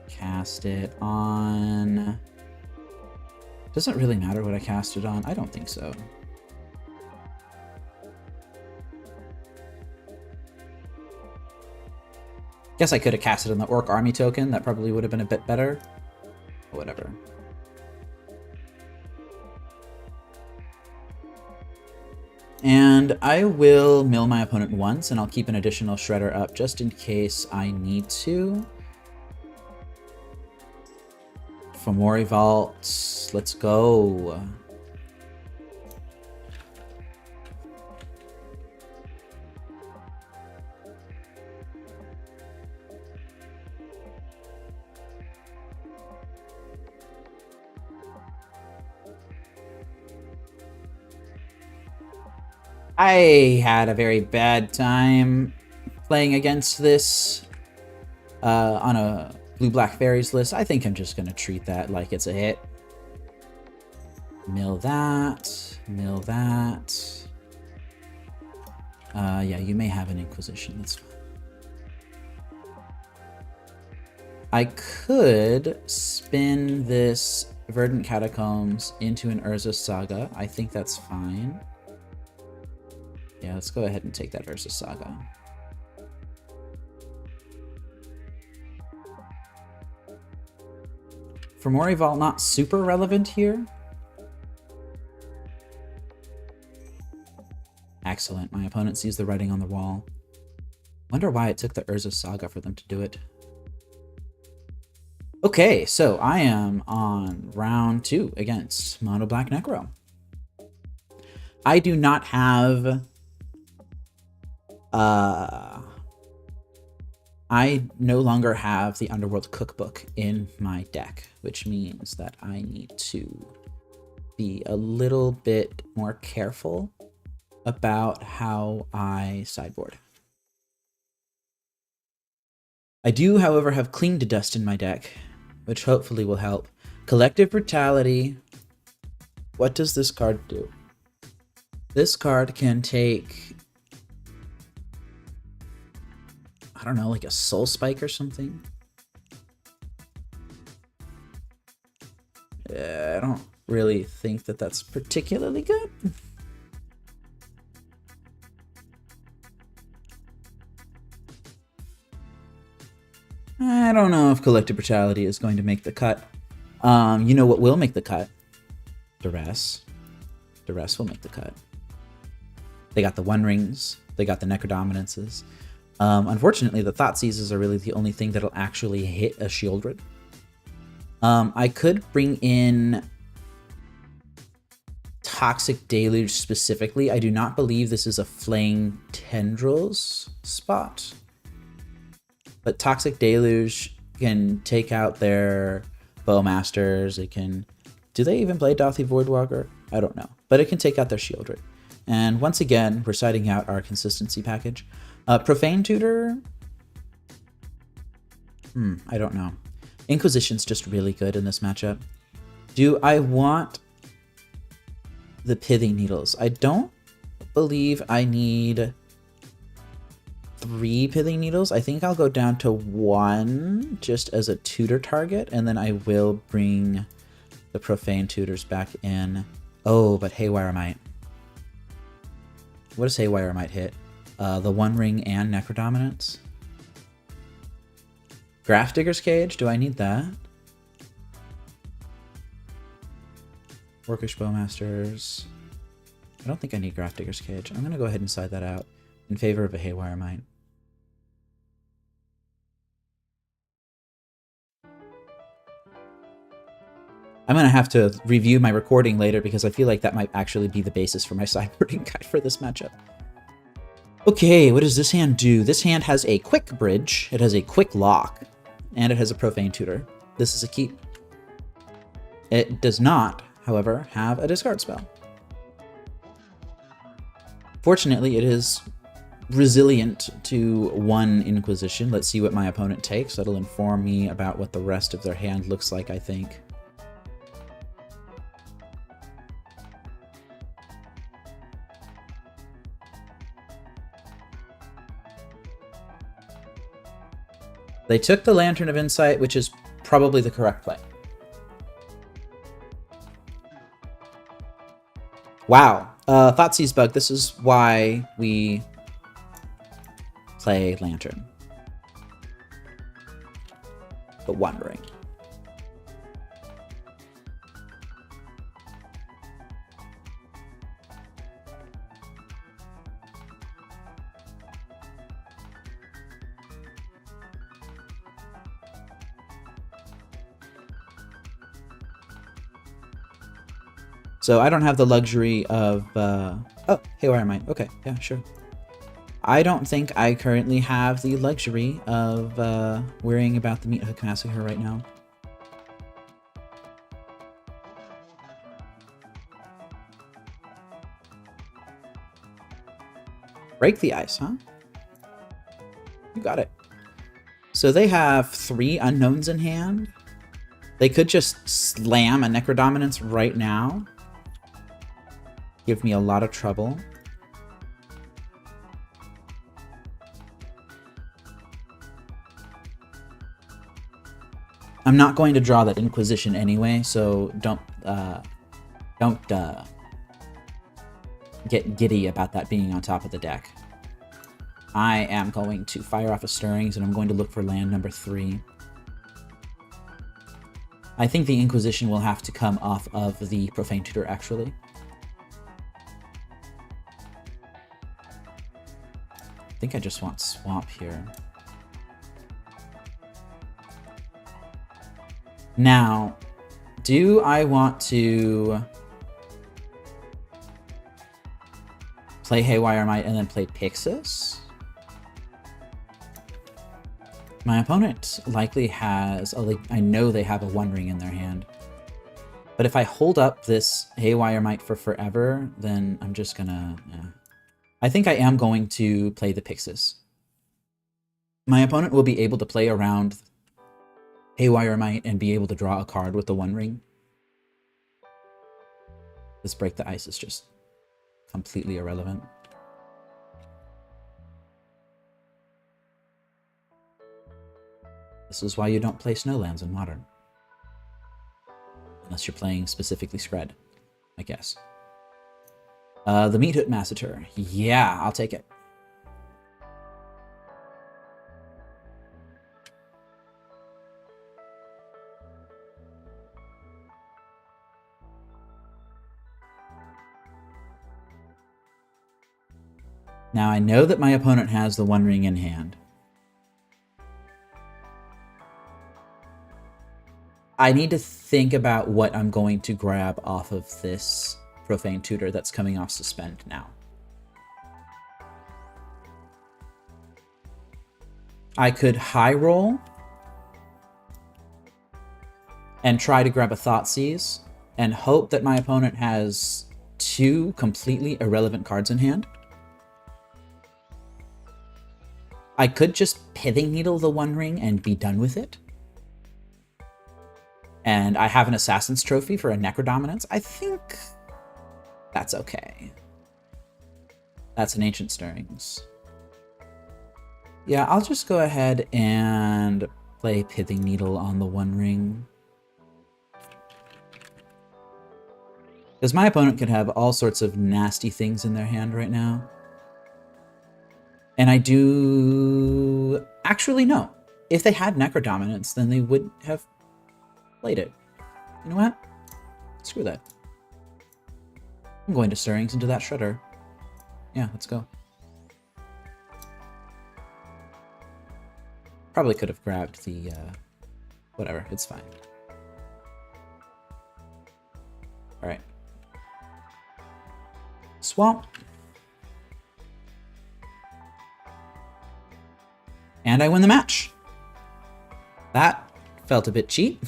Cast it on... Doesn't really matter what I cast it on. I don't think so. Guess I could have cast it on the Orc Army token. That probably would have been a bit better. Whatever. And I will mill my opponent once, and I'll keep an additional Shredder up just in case I need to. Fomori Vault, let's go. I had a very bad time playing against this on a blue-black fairies list. I think I'm just going to treat that like it's a hit. Mill that. Mill that. Yeah, you may have an Inquisition. That's fine. I could spin this Verdant Catacombs into an Urza Saga. I think that's fine. Yeah, let's go ahead and take that Urza Saga. Fomori Vault, not super relevant here. Excellent. My opponent sees the writing on the wall. Wonder why it took the Urza Saga for them to do it. Okay, so I am on round 2 against Mono Black Necro. I do not have... I no longer have the Underworld Cookbook in my deck, which means that I need to be a little bit more careful about how I sideboard. I do, however, have Cling to Dust in my deck, which hopefully will help. Collective Brutality. What does this card do? This card can take, I don't know, like a Soul Spike or something. I don't really think that that's particularly good. I don't know if Collective Brutality is going to make the cut. You know what will make the cut? Duress. Duress will make the cut. They got the One Rings. They got the Necrodominances. Unfortunately, the Thought Seizes are really the only thing that'll actually hit a Shieldred. I could bring in Toxic Deluge specifically. I do not believe this is a Flaying Tendrils spot. But Toxic Deluge can take out their Bowmasters. It can... Do they even play Dauthi Voidwalker? I don't know. But it can take out their Shieldred. And once again, we're citing out our consistency package. Profane Tutor? I don't know. Inquisition's just really good in this matchup. Do I want the Pithing Needles? I don't believe I need 3 Pithing Needles. I think I'll go down to 1 just as a tutor target, and then I will bring the Profane Tutors back in. Oh, but Haywire Might. What does Haywire Might hit? The One Ring and Necrodominance? Grafdigger's Cage? Do I need that? Orcish Bowmasters. I don't think I need Grafdigger's Cage. I'm going to go ahead and side that out in favor of a Haywire Might. I'm going to have to review my recording later because I feel like that might actually be the basis for my sideboarding guide for this matchup. Okay, what does this hand do? This hand has a quick bridge, it has a quick lock, and it has a Profane Tutor. This is a keep. It does not, however, have a discard spell. Fortunately, it is resilient to 1 Inquisition. Let's see what my opponent takes. That'll inform me about what the rest of their hand looks like, I think. They took the Lantern of Insight, which is probably the correct play. Wow. Thoughtseize Bug, this is why we play Lantern. But wondering. So I don't have the luxury of, oh, Haywire Might. Okay, yeah, sure. I don't think I currently have the luxury of worrying about the Meat Hook Massacre right now. Break the ice, huh? You got it. So they have 3 unknowns in hand. They could just slam a Necrodominance right now. Give me a lot of trouble. I'm not going to draw that Inquisition anyway, so don't get giddy about that being on top of the deck. I am going to fire off a Stirrings, and I'm going to look for land number 3. I think the Inquisition will have to come off of the Profane Tutor, actually. I think I just want Swamp here. Now, do I want to play Haywire Might and then play Pixis? My opponent likely has, I know they have a One Ring in their hand. But if I hold up this Haywire Might for forever, then I'm just gonna, yeah. I think I am going to play the Pixis. My opponent will be able to play around Haywire Might and be able to draw a card with the One Ring. This Break the Ice is just completely irrelevant. This is why you don't play Snowlands in Modern. Unless you're playing specifically Spread, I guess. The Meat Hoot Massacre. Yeah, I'll take it. Now I know that my opponent has the One Ring in hand. I need to think about what I'm going to grab off of this Profane Tutor that's coming off Suspend now. I could high roll and try to grab a Thoughtseize and hope that my opponent has 2 completely irrelevant cards in hand. I could just Pithing Needle the One Ring and be done with it. And I have an Assassin's Trophy for a Necrodominance. I think that's okay. That's an Ancient Stirrings. Yeah, I'll just go ahead and play Pithing Needle on the One Ring. Because my opponent could have all sorts of nasty things in their hand right now. And I do actually know. If they had Necrodominance, then they would have played it. You know what? Screw that. I'm going to Stirrings into that Shredder. Yeah, let's go. Probably could have grabbed the, whatever, it's fine. Alright. Swamp. And I win the match. That felt a bit cheap.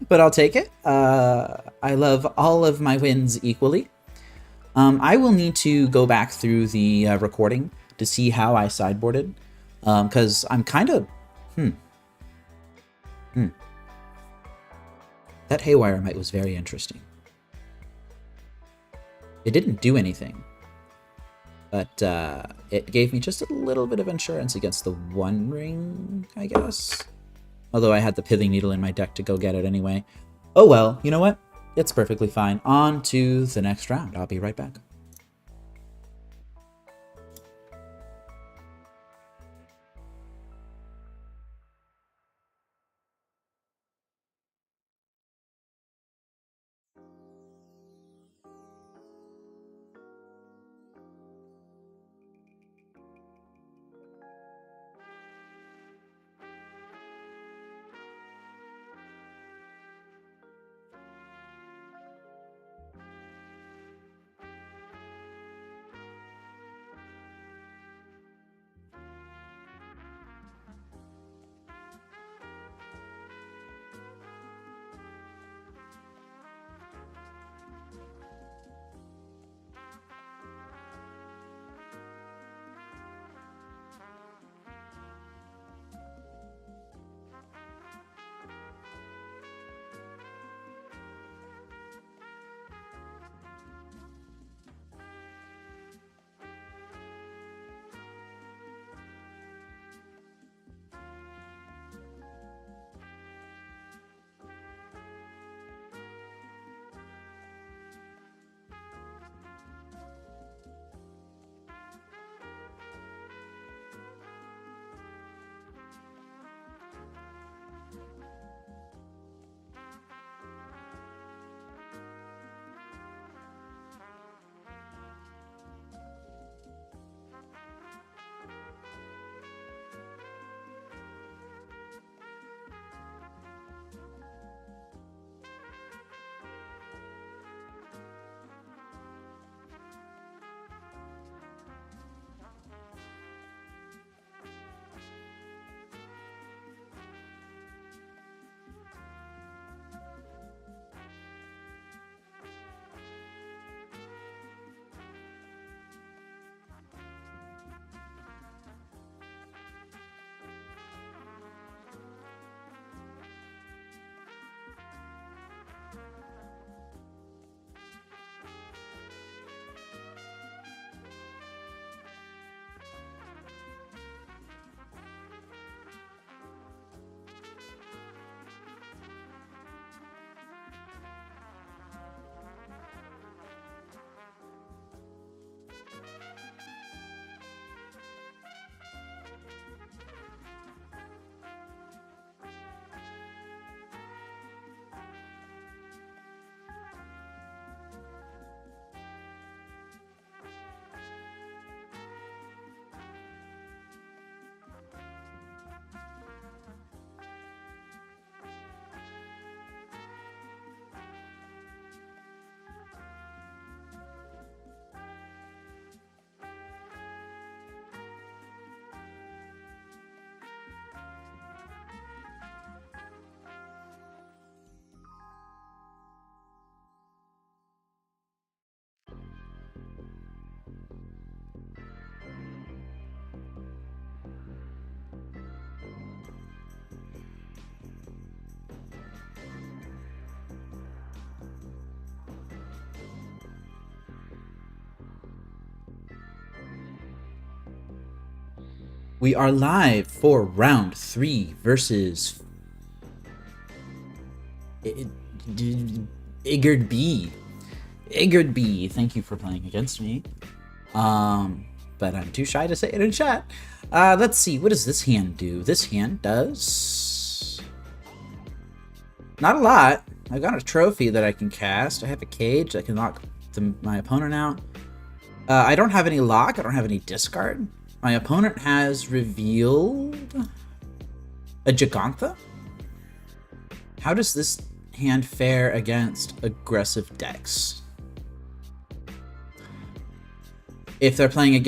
But I'll take it. I love all of my wins equally. I will need to go back through the recording to see how I sideboarded. Because I'm kind of... That Haywire Might was very interesting. It didn't do anything. But it gave me just a little bit of insurance against the One Ring, I guess. Although I had the Pithing Needle in my deck to go get it anyway. Oh well, you know what? It's perfectly fine. On to the next round. I'll be right back. We are live for round 3 versus 𝗟𝗜𝗩𝗘. Thank you for playing against me. But I'm too shy to say it in chat. Let's see, what does this hand do? This hand does not a lot. I got a trophy that I can cast. I have a cage that can lock my opponent out. I don't have any lock. I don't have any discard. My opponent has revealed a Gigantha. How does this hand fare against aggressive decks? If they're playing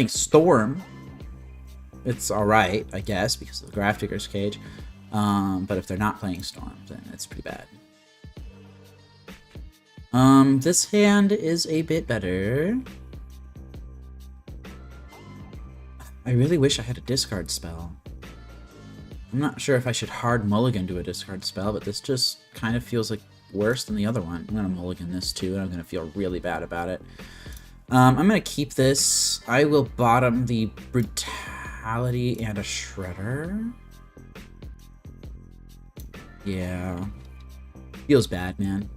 Storm, it's alright, I guess, because of the Grafdigger's Cage. But if they're not playing Storm, then it's pretty bad. This hand is a bit better. I really wish I had a discard spell. I'm not sure if I should hard mulligan to a discard spell, but this just kind of feels like worse than the other one. I'm gonna mulligan this too, and I'm gonna feel really bad about it. I'm gonna keep this. I will bottom the Brutality and a Shredder. Yeah. Feels bad, man.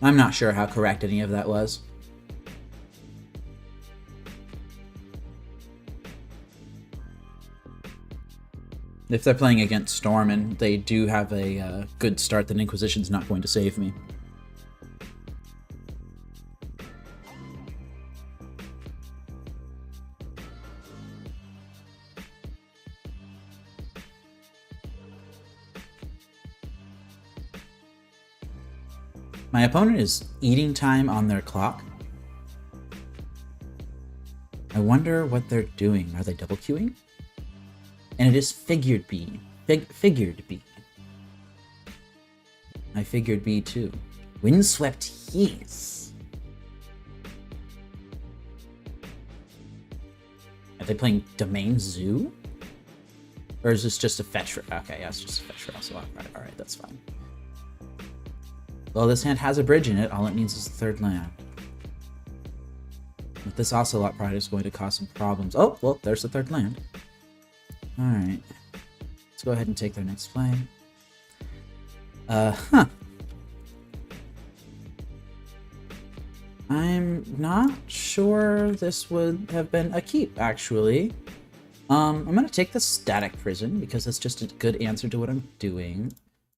I'm not sure how correct any of that was. If they're playing against Storm and they do have a good start, then Inquisition's not going to save me. My opponent is eating time on their clock. I wonder what they're doing. Are they double queuing? And it is Figured B. Figured B. I figured B too. Windswept Heath. Are they playing Domain Zoo? Or is this just a fetch? Okay, yeah, it's just a fetch for Ocelot. Alright, that's fine. Well, this hand has a bridge in it. All it needs is the third land. But this Ocelot Pride is going to cause some problems. Oh, well, there's the third land. Alright. Let's go ahead and take their next play. I'm not sure this would have been a keep, actually. I'm going to take the Static Prison, because that's just a good answer to what I'm doing.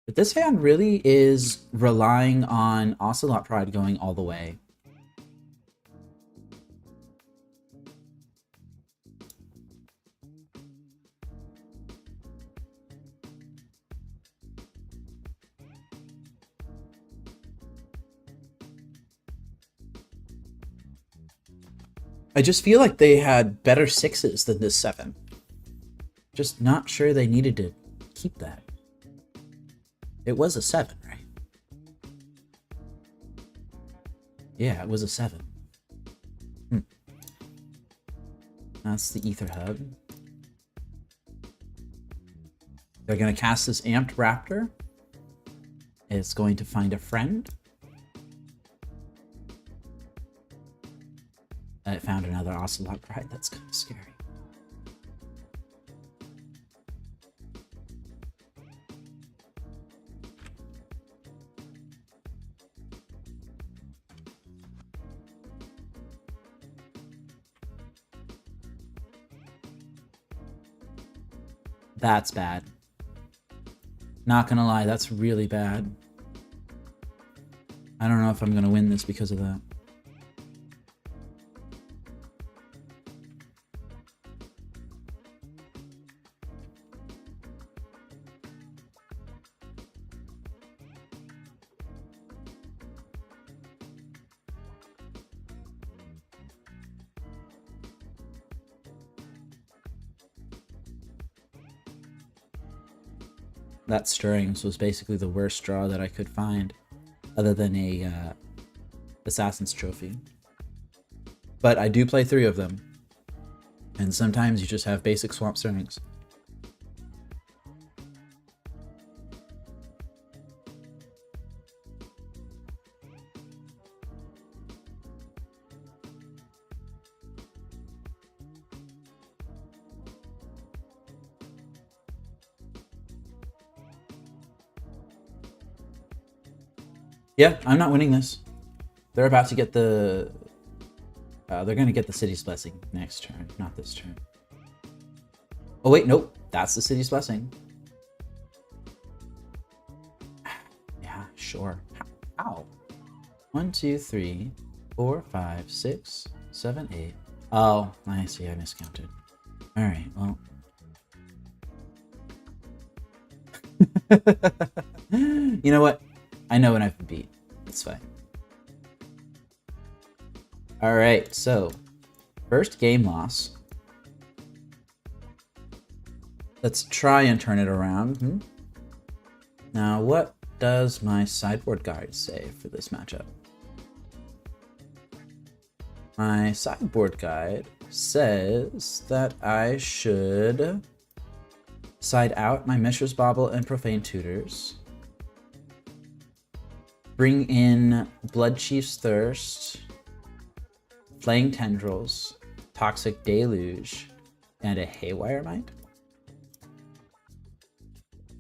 But this hand really is relying on Ocelot Pride going all the way. I just feel like they had better 6s than this 7. Just not sure they needed to keep that. It was a 7, right? Yeah, it was a 7. That's the Ether Hub. They're going to cast this Amped Raptor. It's going to find a friend. I found another Ocelot Pride. That's kind of scary. That's bad. Not gonna lie, that's really bad. I don't know if I'm gonna win this because of that. That Stirrings was basically the worst draw that I could find, other than a Assassin's Trophy. But I do play 3 of them, and sometimes you just have basic Swamp Stirrings. Yeah, I'm not winning this. They're about to get the... they're going to get the City's Blessing next turn, not this turn. Oh wait, nope. That's the City's Blessing. Yeah, sure. How? 1, 2, 3, 4, 5, 6, 7, 8. Oh, I see. I miscounted. All right. Well. You know what? I know when I've been beat. It's fine. All right. So, first game loss. Let's try and turn it around. Now, what does my sideboard guide say for this matchup? My sideboard guide says that I should side out my Mishra's Bauble and Profane Tutors, bring in Bloodchief's Thirst, Flaying Tendrils, Toxic Deluge, and a Haywire Might?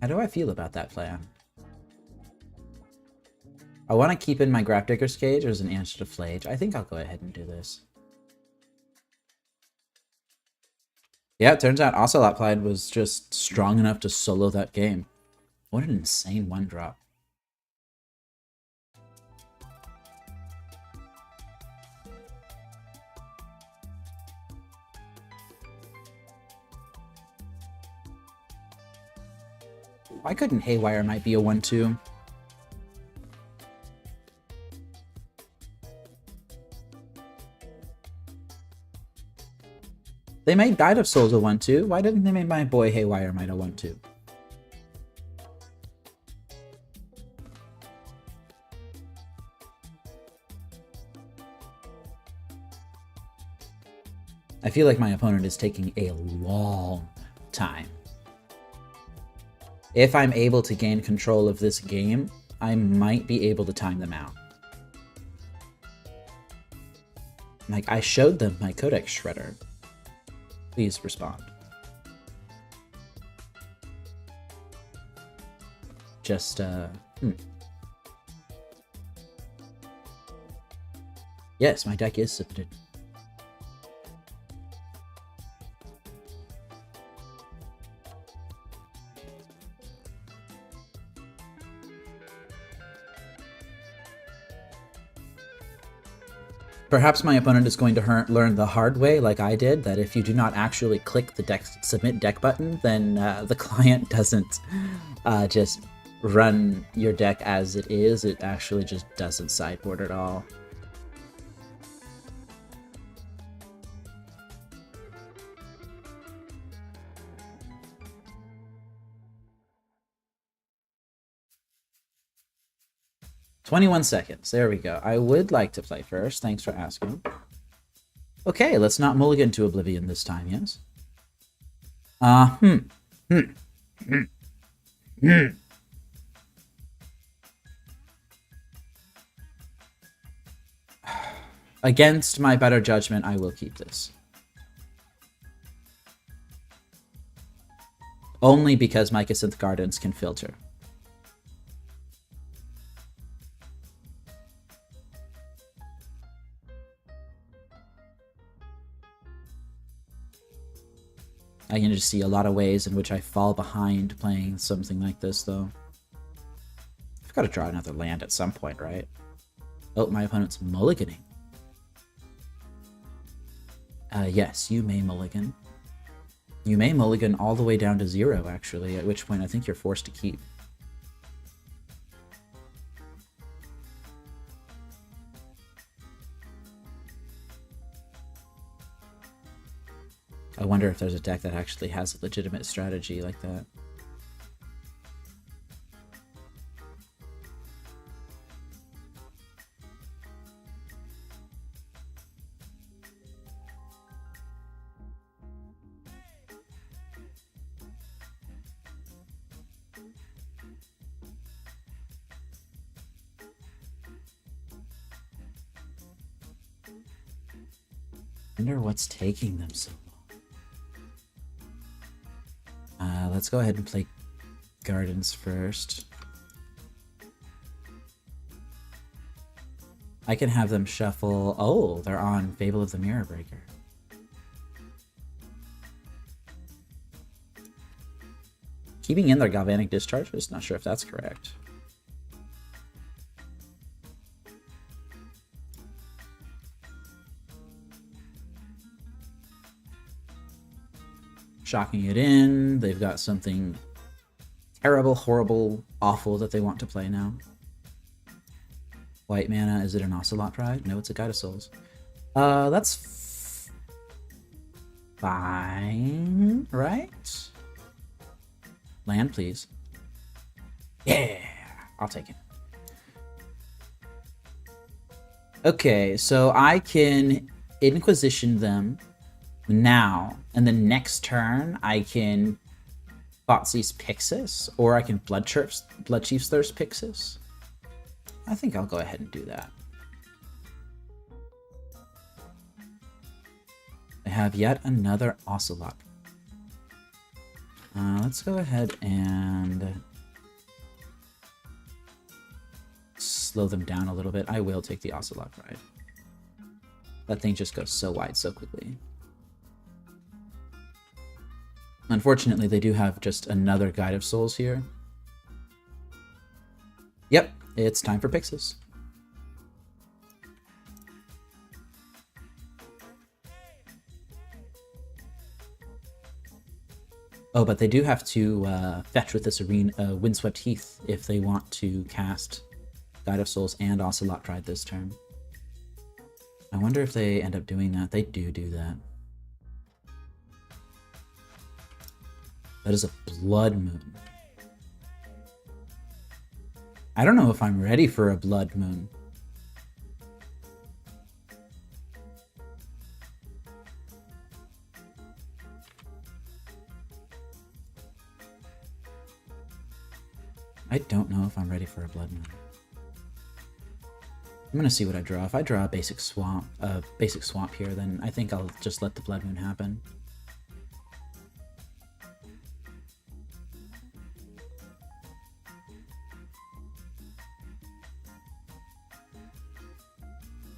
How do I feel about that plan? I want to keep in my Grafdigger's Cage as an answer to Flage. I think I'll go ahead and do this. Yeah, it turns out Ocelot Clyde was just strong enough to solo that game. What an insane one drop. Why couldn't Haywire Might be a 1-2? They made Guide of Souls a 1-2. Why didn't they make my boy Haywire Might a 1-2? I feel like my opponent is taking a long time. If I'm able to gain control of this game, I might be able to time them out. Like, I showed them my Codex Shredder. Please respond. Just, Yes, my deck is submitted. Perhaps my opponent is going to learn the hard way, like I did, that if you do not actually click the submit deck button, then the client doesn't just run your deck as it is. It actually just doesn't sideboard at all. "21 seconds. There we go. I would like to play first. Thanks for asking. Okay, let's not mulligan to Oblivion this time, yes? Against my better judgment, I will keep this. Only because Mycosynth Gardens can filter. I can just see a lot of ways in which I fall behind playing something like this, though. I've got to draw another land at some point, right? Oh, my opponent's mulliganing. Yes, you may mulligan. You may mulligan all the way down to 0, actually, at which point I think you're forced to keep. I wonder if there's a deck that actually has a legitimate strategy like that. I wonder what's taking them so long. Let's go ahead and play Gardens first. I can have them shuffle... Oh, they're on Fable of the Mirror Breaker. Keeping in their Galvanic Discharge, just not sure if that's correct. Shocking it in. They've got something terrible, horrible, awful that they want to play now. White mana, is it an Ocelot Pride? No, it's a Guide of Souls. That's fine, right? Land, please. Yeah, I'll take it. Okay, so I can Inquisition them now, and the next turn I can Thoughtseize Pixis, or I can Bloodchief's Thirst Pixis. I think I'll go ahead and do that. I have yet another Ocelot. Let's go ahead and slow them down a little bit. I will take the Ocelot Pride. That thing just goes so wide so quickly. Unfortunately, they do have just another Guide of Souls here. Yep, it's time for Pixis. Oh, but they do have to fetch with this Windswept Heath if they want to cast Guide of Souls and Ocelot Pride this turn. I wonder if they end up doing that. They do that. That is a Blood Moon. I don't know if I'm ready for a Blood Moon. I don't know if I'm ready for a Blood Moon. I'm gonna see what I draw. If I draw a basic swamp here, then I think I'll just let the Blood Moon happen.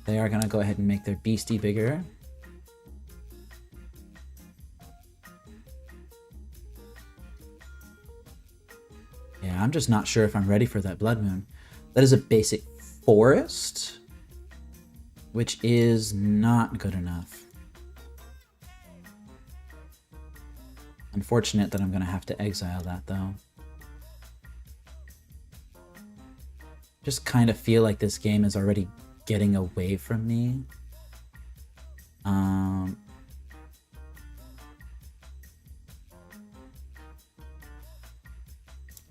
They are gonna go ahead and make their beastie bigger. Yeah, I'm just not sure if I'm ready for that Blood Moon. That is a basic forest, which is not good enough. Unfortunate that I'm gonna have to exile that though. Just kind of feel like this game is already getting away from me.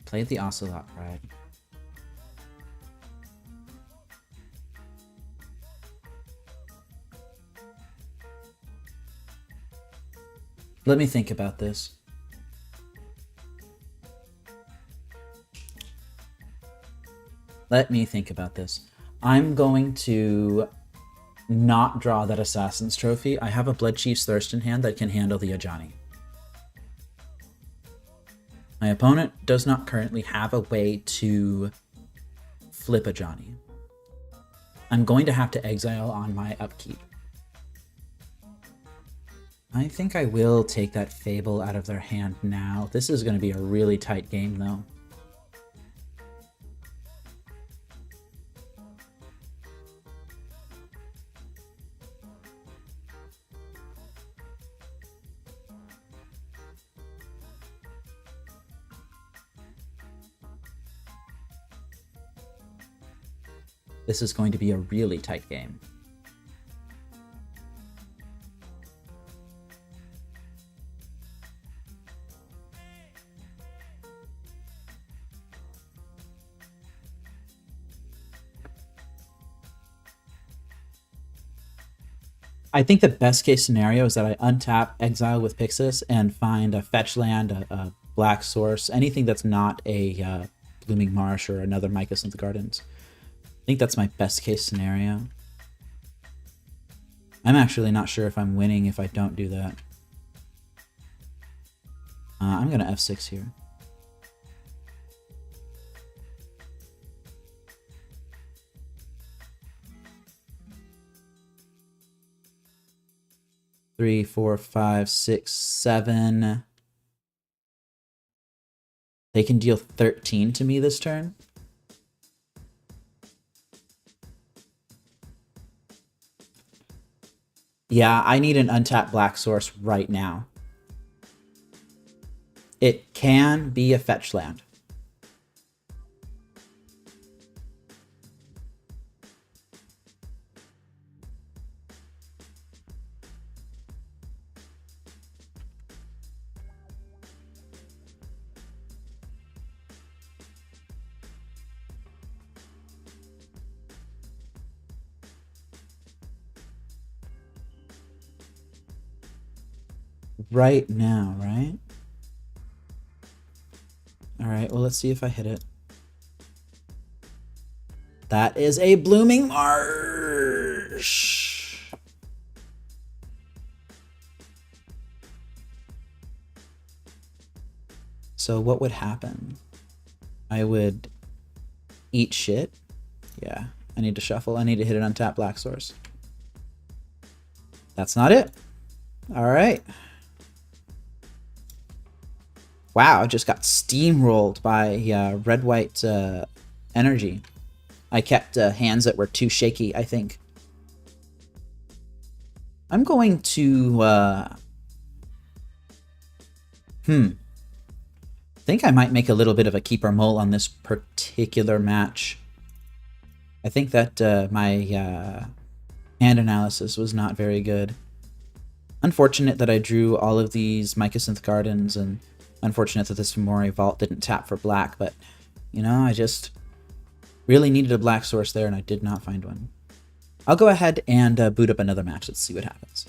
Play the Ocelot Pride. Let me think about this. I'm going to not draw that Assassin's Trophy. I have a Bloodchief's Thirst in hand that can handle the Ajani. My opponent does not currently have a way to flip Ajani. I'm going to have to exile on my upkeep. I think I will take that Fable out of their hand now. This is going to be a really tight game though. This is going to be a really tight game. I think the best case scenario is that I untap Exile with Pixis and find a fetch land, a black source, anything that's not a Blooming Marsh or another Mycosynth Gardens. I think that's my best case scenario. I'm actually not sure if I'm winning if I don't do that. I'm going to F6 here. 3, 4, 5, 6, 7. They can deal 13 to me this turn. Yeah, I need an untapped black source right now. It can be a fetch land. Right now, right? All right, well, let's see if I hit it. That is a Blooming Marsh. So what would happen? I would eat shit. Yeah, I need to shuffle. I need to hit an untapped black source. That's not it. All right. Wow, I just got steamrolled by red-white energy. I kept hands that were too shaky, I think. I'm going to... I think I might make a little bit of a keeper mull on this particular match. I think that my hand analysis was not very good. Unfortunate that I drew all of these Mycosynth Gardens, and unfortunate that this Fomori Vault didn't tap for black, but, you know, I just really needed a black source there, and I did not find one. I'll go ahead and boot up another match. Let's see what happens.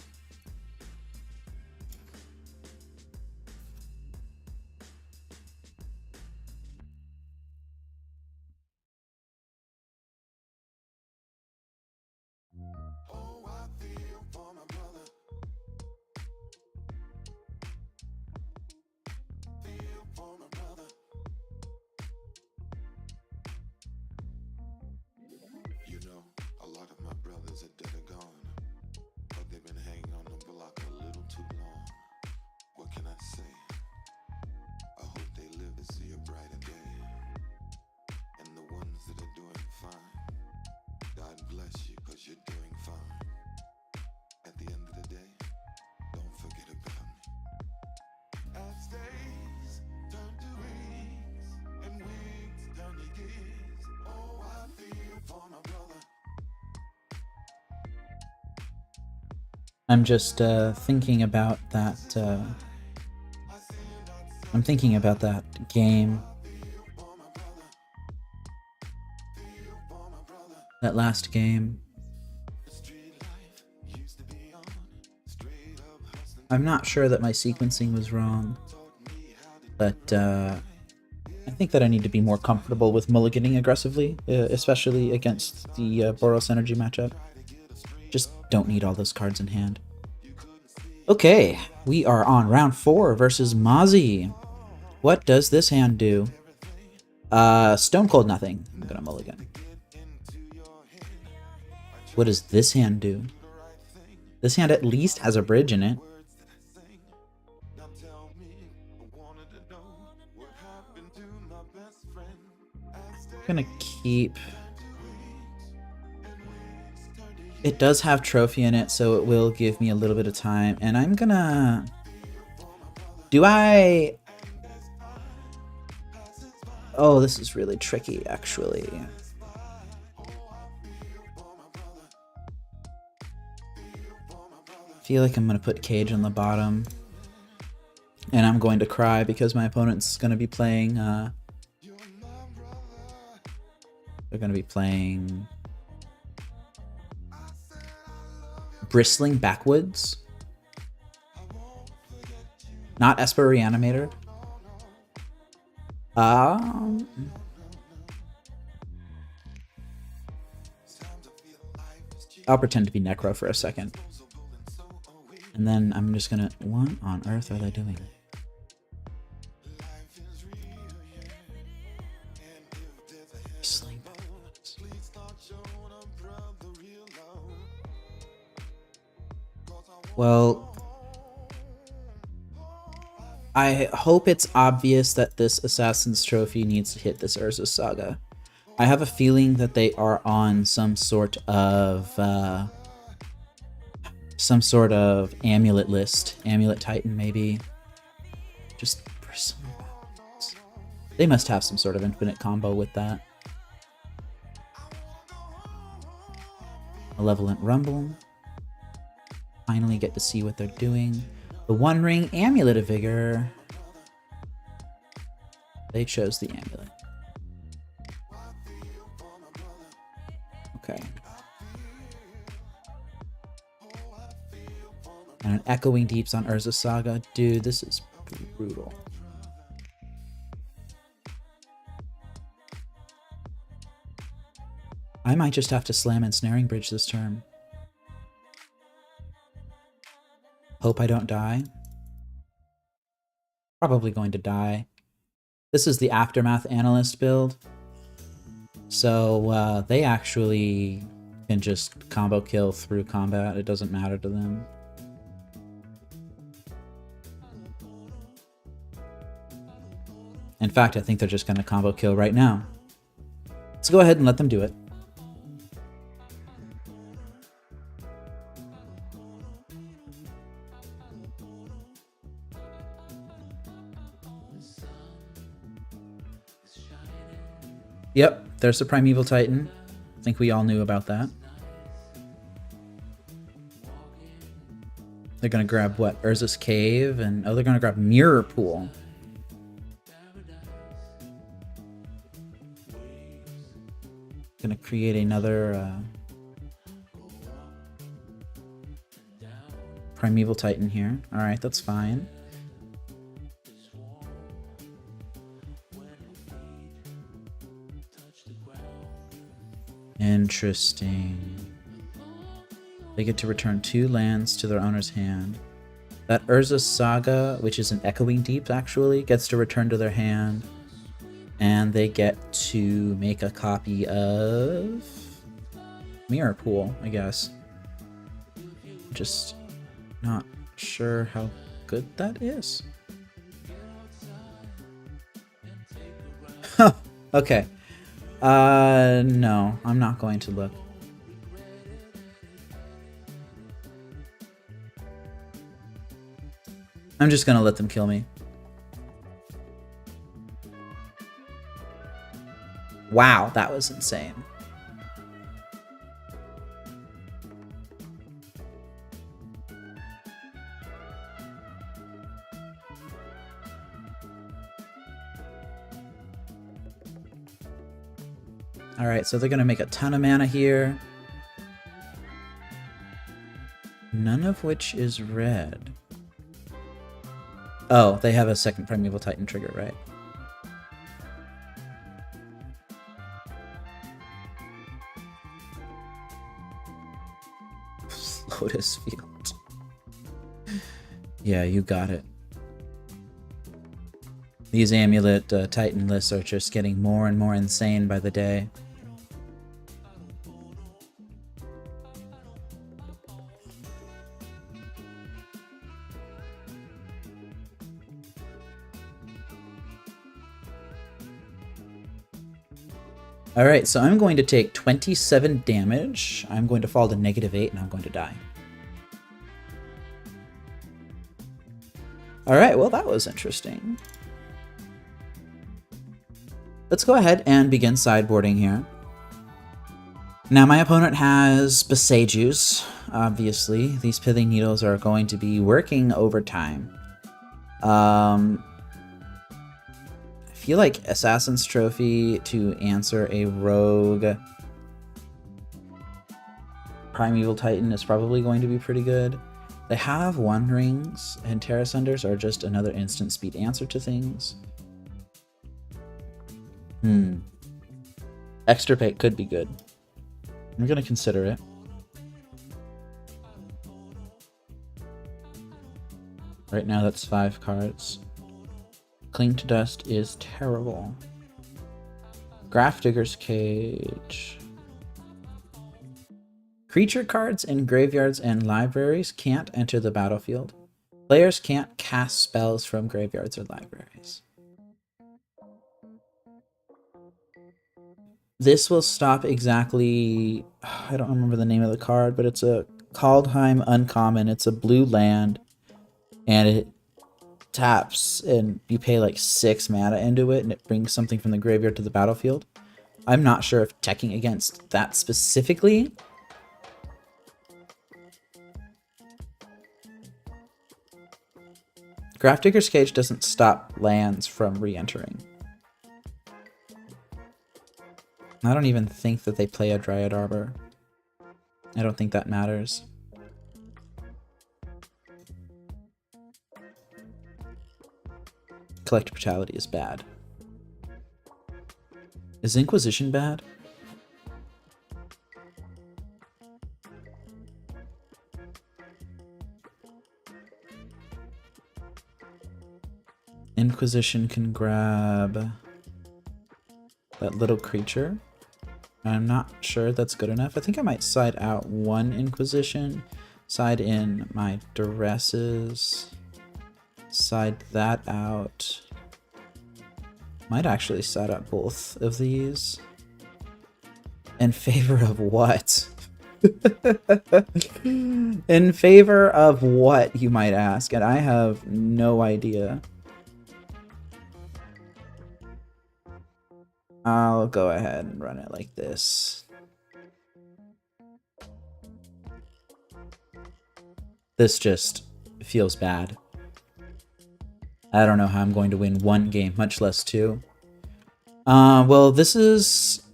I'm just thinking about that. I'm thinking about that game. That last game. I'm not sure that my sequencing was wrong, but I think that I need to be more comfortable with mulliganing aggressively, especially against the Boros Energy matchup. Just don't need all those cards in hand. Okay, we are on round 4 versus Mozzie. What does this hand do? Stone Cold nothing. I'm gonna mulligan. What does this hand do? This hand at least has a bridge in it. I'm gonna keep... It does have trophy in it, so it will give me a little bit of time. And I'm gonna... Do I... Oh, this is really tricky, actually. I feel like I'm gonna put Cage on the bottom. And I'm going to cry because my opponent's gonna be playing... They're gonna be playing... Bristling Backwoods. Not Esper Reanimator. I'll pretend to be Necro for a second. And then I'm just gonna... What on earth are they doing? Bristling Backwoods. Well... I hope it's obvious that this Assassin's Trophy needs to hit this Urza's Saga. I have a feeling that they are on some sort of amulet list. Amulet Titan, maybe. Just bristling backwards. They must have some sort of infinite combo with that. Malevolent Rumble. Finally get to see what they're doing. The One Ring Amulet of Vigor. They chose the amulet. Okay. And an Echoing Deeps on Urza's Saga. Dude, this is brutal. I might just have to slam Ensnaring Bridge this turn. Hope I don't die. Probably going to die. This is the Aftermath Analyst build. So they actually can just combo kill through combat. It doesn't matter to them. In fact, I think they're just going to combo kill right now. Let's go ahead and let them do it. Yep, there's the Primeval Titan. I think we all knew about that. They're gonna grab what? Urza's Cave, and oh, they're gonna grab Mirror Pool. Gonna create another Primeval Titan here. Alright, that's fine. Interesting. They get to return 2 lands to their owner's hand. That Urza's Saga, which is an Echoing Deep actually, gets to return to their hand. And they get to make a copy of Mirror Pool, I guess. Just not sure how good that is. Okay. No, I'm not going to look. I'm just gonna let them kill me. Wow, that was insane. Alright, so they're going to make a ton of mana here. None of which is red. Oh, they have a second Primeval Titan trigger, right? Lotus Field. Yeah, you got it. These Amulet Titan lists are just getting more and more insane by the day. Alright, so I'm going to take 27 damage. I'm going to fall to -8 and I'm going to die. Alright, well that was interesting. Let's go ahead and begin sideboarding here. Now my opponent has Besejus, obviously. These Pithing Needles are going to be working overtime. I feel like Assassin's Trophy to answer a rogue Primeval Titan is probably going to be pretty good. They have One Rings, and Terra Sunders are just another instant speed answer to things. Extirpate could be good. I'm going to consider it. Right now that's 5 cards. Cling to Dust is terrible. Grafdigger's Cage. Creature cards in graveyards and libraries can't enter the battlefield. Players can't cast spells from graveyards or libraries. This will stop exactly... I don't remember the name of the card, but it's a Kaldheim uncommon. It's a blue land, and it taps, and you pay like 6 mana into it, and it brings something from the graveyard to the battlefield. I'm not sure if teching against that specifically. Grafdigger's Cage doesn't stop lands from re-entering. I don't even think that they play a Dryad Arbor. I don't think that matters. Collective Brutality is bad. Is Inquisition bad? Inquisition can grab that little creature. I'm not sure that's good enough. I think I might side out one Inquisition, side in my Duresses, side that out. Might actually side out both of these. In favor of what? In favor of what, you might ask, and I have no idea. I'll go ahead and run it like this. This just feels bad. I don't know how I'm going to win one game, much less two. Well, this is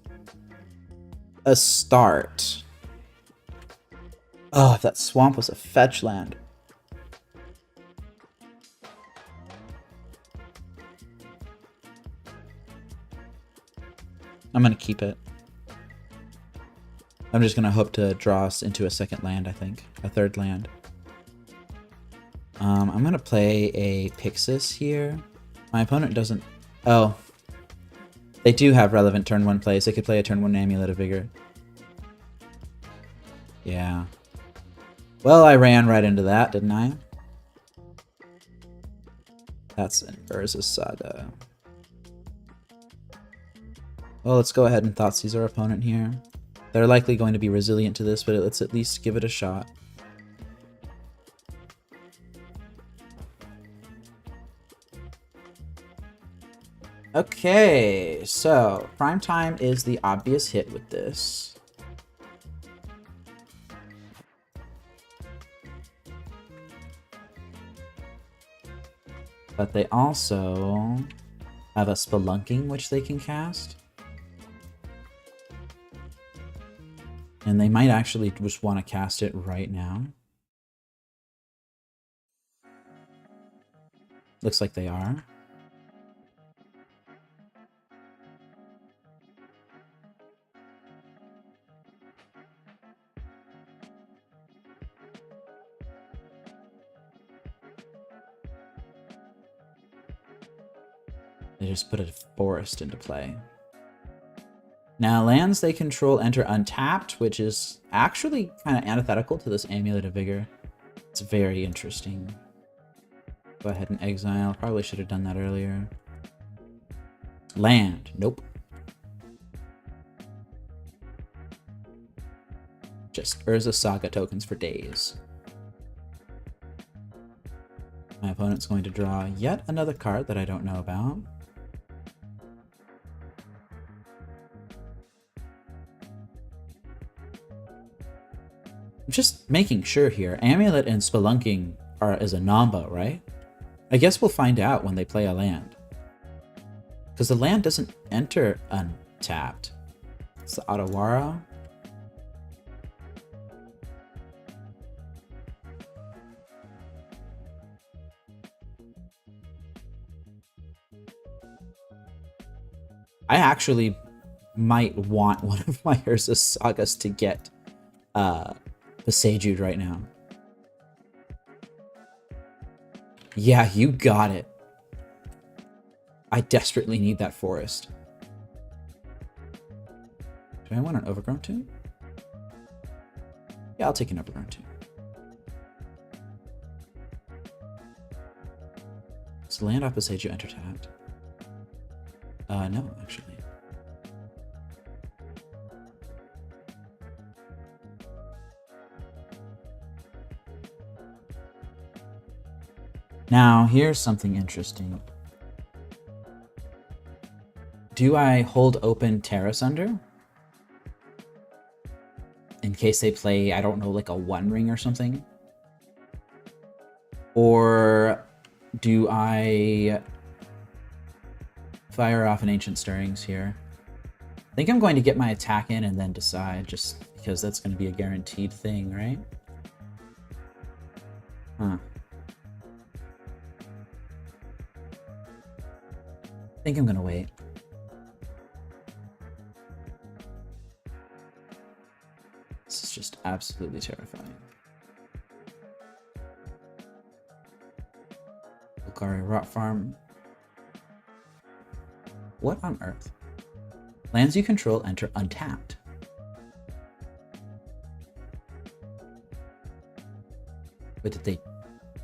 a start. Oh, if that swamp was a fetch land. I'm going to keep it. I'm just going to hope to draw us into a second land, I think. A third land. I'm going to play a Pixis here. My opponent doesn't... Oh. They do have relevant turn 1 plays. They could play a turn 1 Amulet of Vigor. Yeah. Well, I ran right into that, didn't I? That's an Urza's Saga. Well, let's go ahead and Thoughtseize our opponent here. They're likely going to be resilient to this, but let's at least give it a shot. Okay, so Primetime is the obvious hit with this. But they also have a Spelunking, which they can cast. And they might actually just want to cast it right now. Looks like they are. They just put a forest into play. Now, lands they control enter untapped, which is actually kind of antithetical to this Amulet of Vigor. It's very interesting. Go ahead and exile. Probably should have done that earlier. Land. Nope. Just Urza Saga tokens for days. My opponent's going to draw yet another card that I don't know about. I'm just making sure here. Amulet and Spelunking is a Nomba, right? I guess we'll find out when they play a land. Because the land doesn't enter untapped. It's the Otawara. I actually might want one of my Urza Sagas to get Procedural right now. Yeah, you got it. I desperately need that forest. Do I want an Overgrown Tomb? Yeah, I'll take an Overgrown Tomb. Does land off beside you enter tapped? No, actually. Now, here's something interesting. Do I hold open Terrace Under? In case they play, I don't know, like a One Ring or something? Or do I fire off an Ancient Stirrings here? I think I'm going to get my attack in and then decide, just because that's going to be a guaranteed thing, right? Huh. I think I'm going to wait. This is just absolutely terrifying. Golgari Rot Farm. What on earth? Lands you control enter untapped. But did they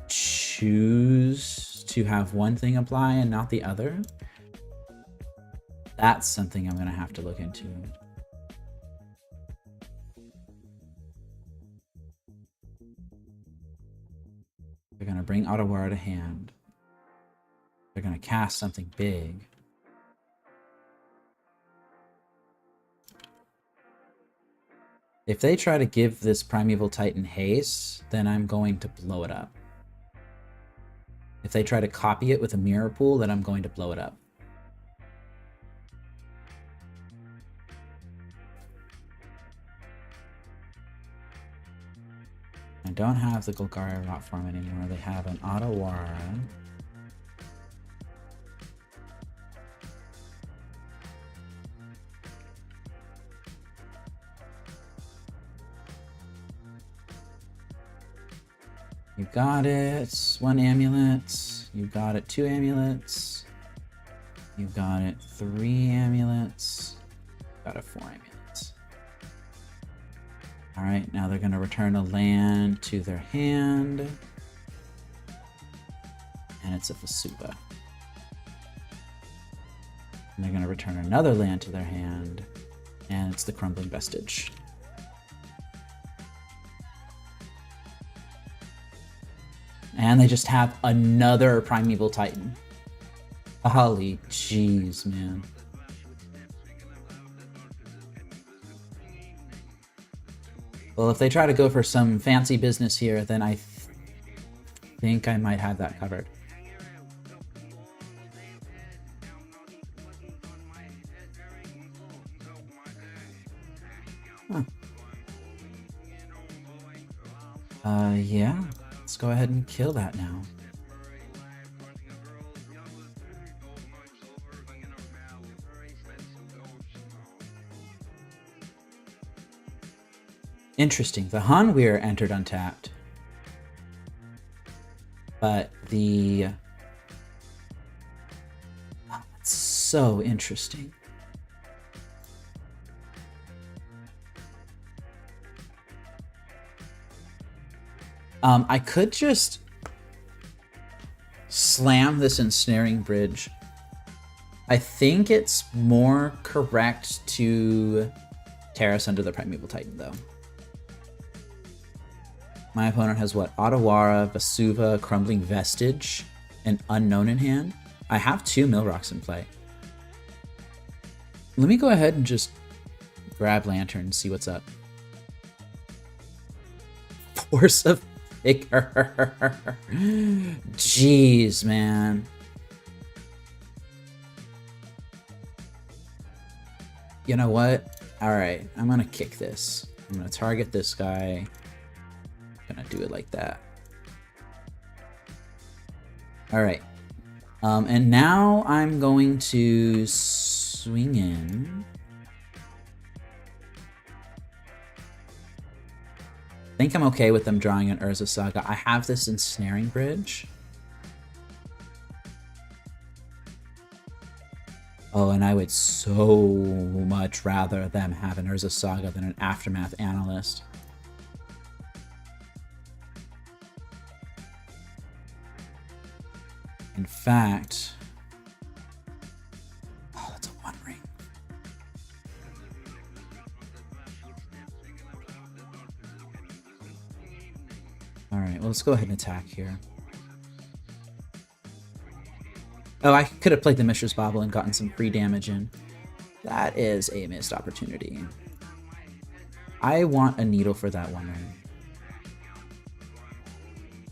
choose to have one thing apply and not the other? That's something I'm going to have to look into. They're going to bring Ottawara to hand. They're going to cast something big. If they try to give this Primeval Titan haste, then I'm going to blow it up. If they try to copy it with a Mirror Pool, then I'm going to blow it up. I don't have the Golgari Rot Farm anymore. They have an Ottawara. You got it. 1 amulet. You got it. 2 amulets. You got it. 3 amulets. Got it. 4 amulets. Alright, now they're going to return a land to their hand. And it's a Vasuva. And they're going to return another land to their hand. And it's the Crumbling Vestige. And they just have another Primeval Titan. Holy jeez, man. Well, if they try to go for some fancy business here, then I think I might have that covered. Huh. Yeah. Let's go ahead and kill that now. Interesting. The Hanweir entered untapped. But the... Oh, that's so interesting. I could just slam this Ensnaring Bridge. I think it's more correct to Terrace under the Primeval Titan, though. My opponent has what? Ottawara, Vasuva, Crumbling Vestige, and Unknown in hand. I have 2 Millrocks in play. Let me go ahead and just grab Lantern and see what's up. Force of Vigor. Jeez, man. You know what? Alright, I'm gonna kick this. I'm gonna target this guy. I'm gonna do it like that. Alright. And now I'm going to swing in. I think I'm okay with them drawing an Urza Saga. I have this Ensnaring Bridge. Oh, and I would so much rather them have an Urza Saga than an Aftermath Analyst. In fact, oh, that's a 1 ring. All right, well, let's go ahead and attack here. Oh, I could have played the Mishra's Bauble and gotten some free damage in. That is a missed opportunity. I want a needle for that 1 ring.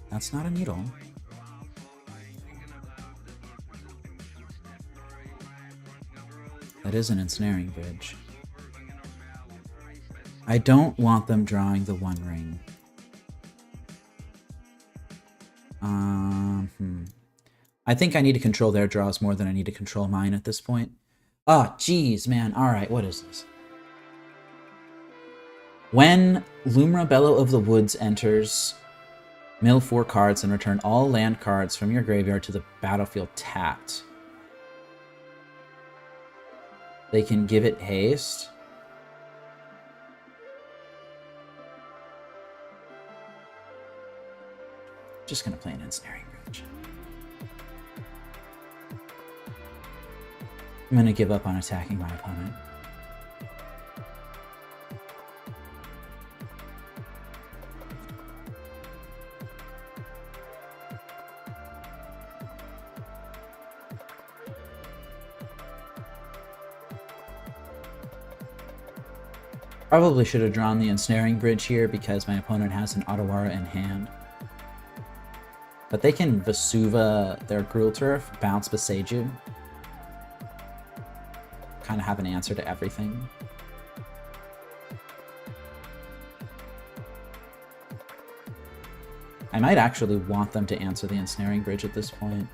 That's not a needle. That is an ensnaring bridge. I don't want them drawing the 1 ring. I think I need to control their draws more than I need to control mine at this point. Oh, geez, man. All right, what is this? When Lumra Bellow of the Woods enters, mill 4 cards and return all land cards from your graveyard to the battlefield tapped. They can give it haste. Just gonna play an ensnaring bridge. I'm gonna give up on attacking my opponent. Probably should have drawn the ensnaring bridge here because my opponent has an Otawara in hand. But they can Vesuva their Gruul Turf, bounce Boseiju. Kind of have an answer to everything. I might actually want them to answer the ensnaring bridge at this point.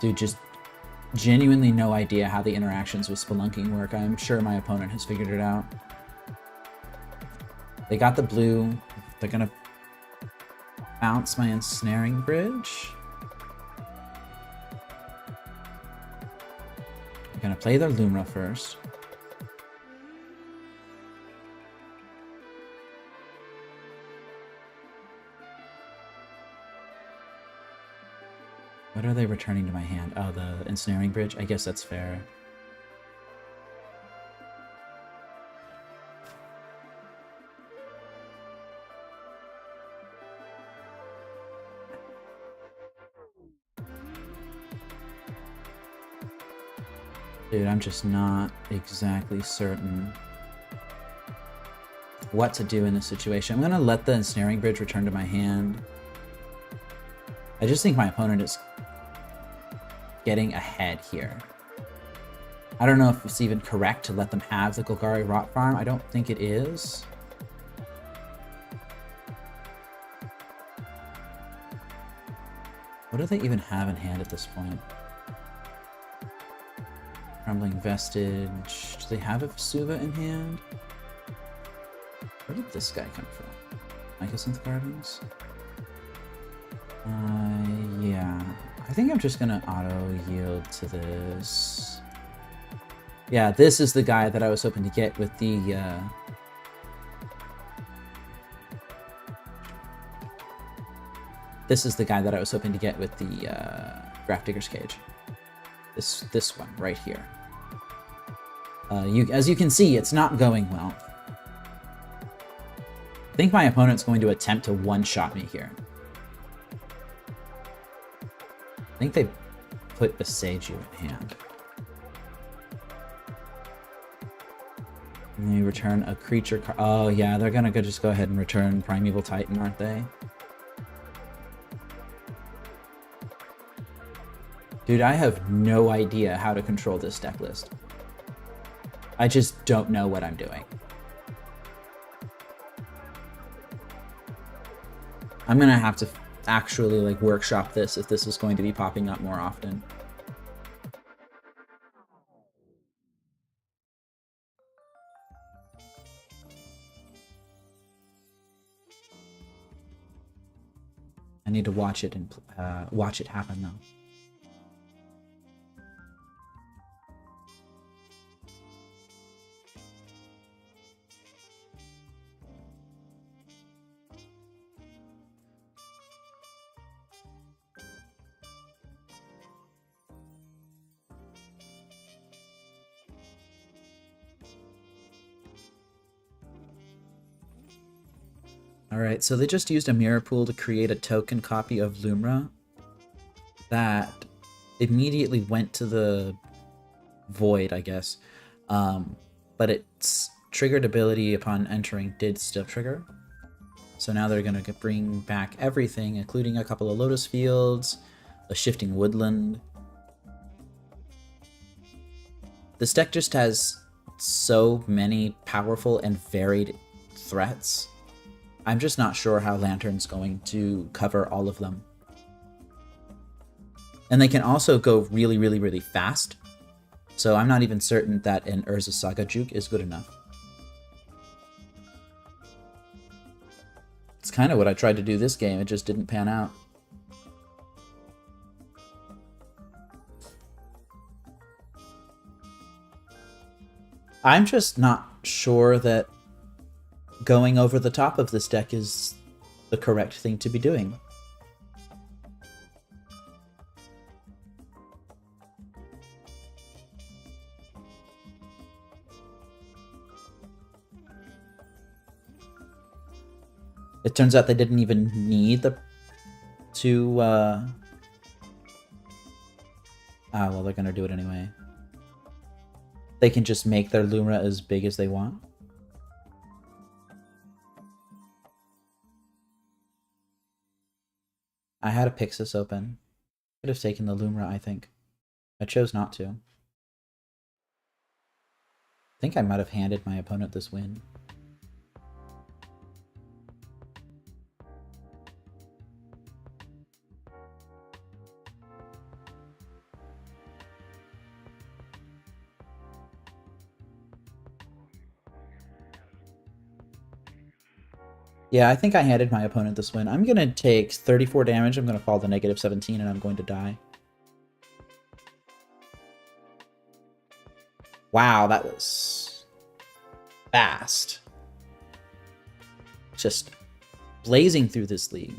Dude, just genuinely no idea how the interactions with Spelunking work. I'm sure my opponent has figured it out. They got the blue. They're gonna bounce my ensnaring bridge. I'm gonna play their Lumra first. What are they returning to my hand? Oh, the ensnaring bridge? I guess that's fair. Dude, I'm just not exactly certain what to do in this situation. I'm gonna let the ensnaring bridge return to my hand. I just think my opponent is getting ahead here. I don't know if it's even correct to let them have the Golgari Rot Farm. I don't think it is. What do they even have in hand at this point? Crumbling Vestige. Do they have a Vesuva in hand? Where did this guy come from? Mycosynth Gardens? Yeah. I think I'm just gonna auto-yield to this. Yeah, this is the guy that I was hoping to get with the, This is the guy that I was hoping to get with the, Grafdigger's Cage. This one, right here. As you can see, it's not going well. I think my opponent's going to attempt to one-shot me here. I think they put Boseiju in hand. And they return a creature card. Oh yeah, they're gonna just go ahead and return Primeval Titan, aren't they? Dude, I have no idea how to control this deck list. I just don't know what I'm doing. I'm gonna have to actually like workshop this if this is going to be popping up more often. I need to watch it and watch it happen though. Alright, so they just used a mirror pool to create a token copy of Lumra that immediately went to the void, I guess. But its triggered ability upon entering did still trigger. So now they're going to bring back everything, including a couple of Lotus Fields, a Shifting Woodland. This deck just has so many powerful and varied threats. I'm just not sure how Lantern's going to cover all of them. And they can also go really, really, really fast. So I'm not even certain that an Urza Saga Juke is good enough. It's kind of what I tried to do this game, it just didn't pan out. I'm just not sure that going over the top of this deck is the correct thing to be doing. It turns out they didn't even need to, well, they're gonna do it anyway. They can just make their Lumra as big as they want. I had a Pixis open. Could have taken the Lumra, I think. I chose not to. I think I might have handed my opponent this win. Yeah, I think I handed my opponent this win. I'm going to take 34 damage, I'm going to fall to negative 17, and I'm going to die. Wow, that was fast. Just blazing through this league.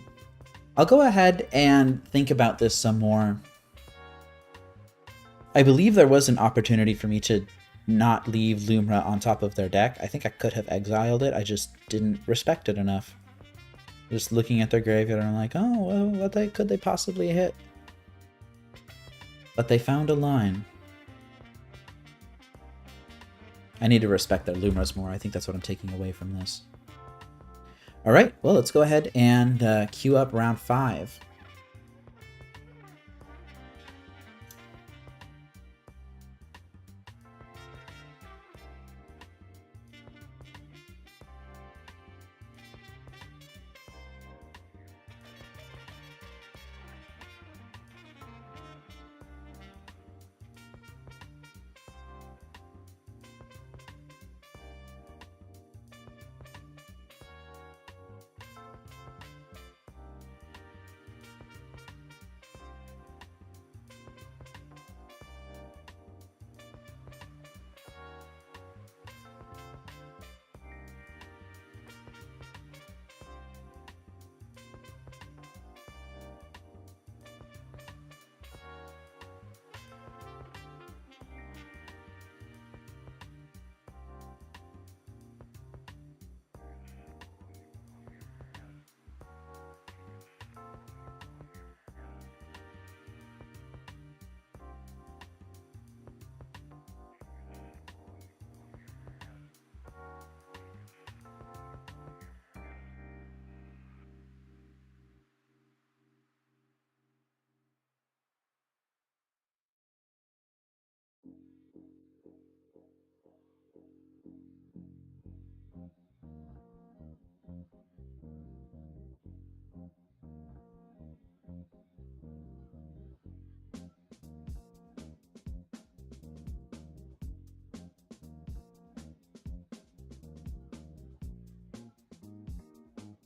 I'll go ahead and think about this some more. I believe there was an opportunity for me to not leave Lumra on top of their deck. I think I could have exiled it, I just didn't respect it enough. Just looking at their graveyard, I'm like, oh, well, what could they possibly hit? But they found a line. I need to respect their Lumras more. I think that's what I'm taking away from this. Alright, well, let's go ahead and queue up round 5.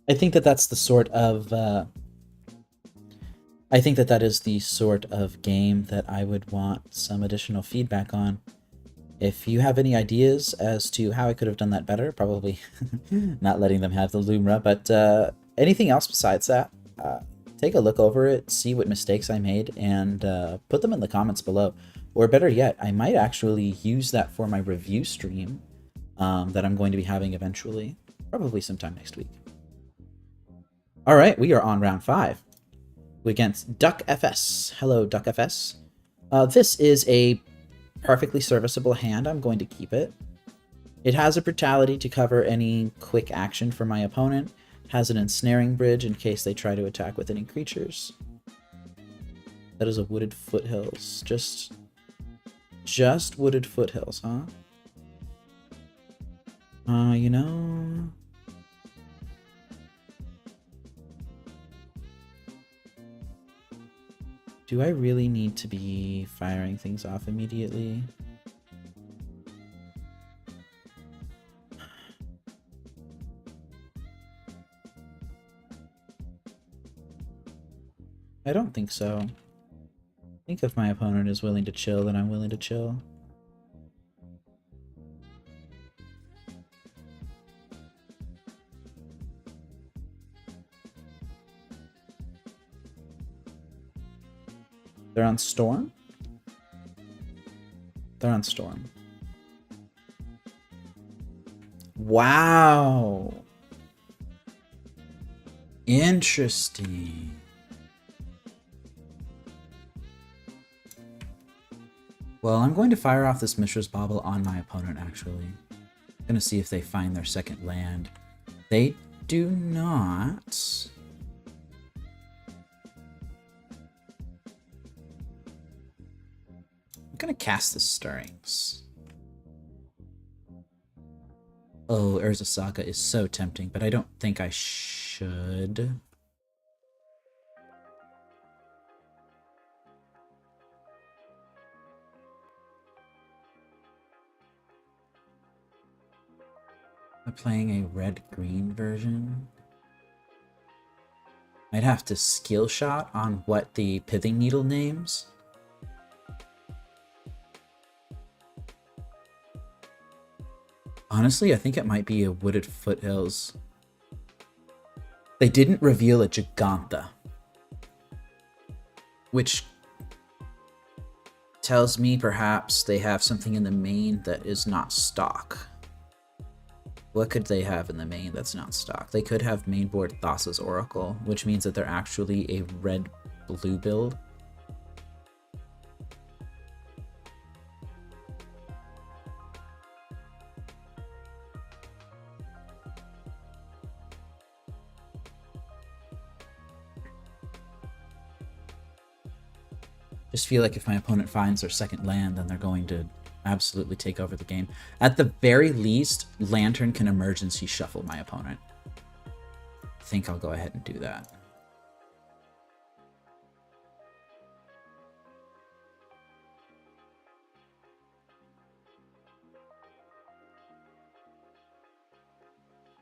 I think that that's the sort of I think that that is the sort of game that I would want some additional feedback on. If you have any ideas as to how I could have done that better, probably not letting them have the Lumra, but anything else besides that, take a look over it, see what mistakes I made, and put them in the comments below. Or better yet, I might actually use that for my review stream that I'm going to be having eventually, probably sometime next week. All right, we are on round 5 against Duck FS. Hello, Duck FS. This is a perfectly serviceable hand. I'm going to keep it. It has a brutality to cover any quick action for my opponent. Has an ensnaring bridge in case they try to attack with any creatures. That is a wooded foothills. Just wooded foothills, huh? You know... Do I really need to be firing things off immediately? I don't think so. I think if my opponent is willing to chill, then I'm willing to chill. They're on Storm? They're on Storm. Wow! Interesting. Well, I'm going to fire off this Mishra's Bauble on my opponent, actually. I'm going to see if they find their second land. They do not. I'm going to cast the Stirrings. Oh, Urza Saga is so tempting, but I don't think I should. I'm playing a red-green version. I'd have to skill shot on what the Pithing Needle names. Honestly, I think it might be a Wooded Foothills. They didn't reveal a Giganta, which tells me perhaps they have something in the main that is not stock. What could they have in the main that's not stock? They could have mainboard Thassa's Oracle, which means that they're actually a red-blue build. Just feel like if my opponent finds their second land, then they're going to absolutely take over the game. At the very least, Lantern can emergency shuffle my opponent. I think I'll go ahead and do that.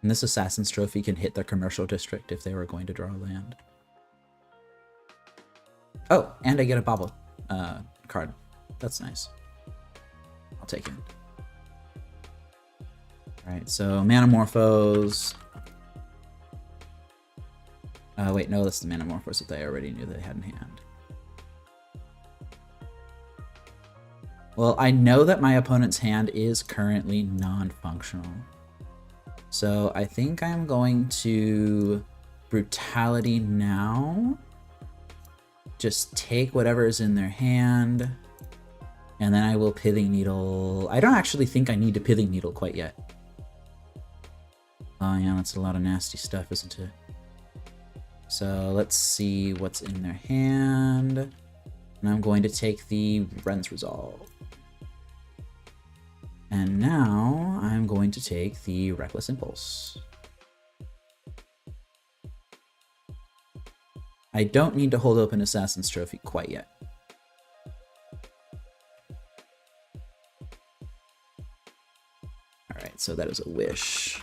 And this Assassin's Trophy can hit their commercial district if they were going to draw a land. Oh, and I get a Bauble card. That's nice. I'll take it. Alright, so Manamorphose. Wait, no, that's the Manamorphose that I already knew they had in hand. Well, I know that my opponent's hand is currently non-functional. So I think I'm going to Brutality now. Just take whatever is in their hand. And then I will Pithing Needle. I don't actually think I need to Pithing Needle quite yet. Oh yeah, that's a lot of nasty stuff, isn't it? So let's see what's in their hand. And I'm going to take the Wren's Resolve. And now I'm going to take the Reckless Impulse. I don't need to hold open Assassin's Trophy quite yet. Alright, so that is a wish.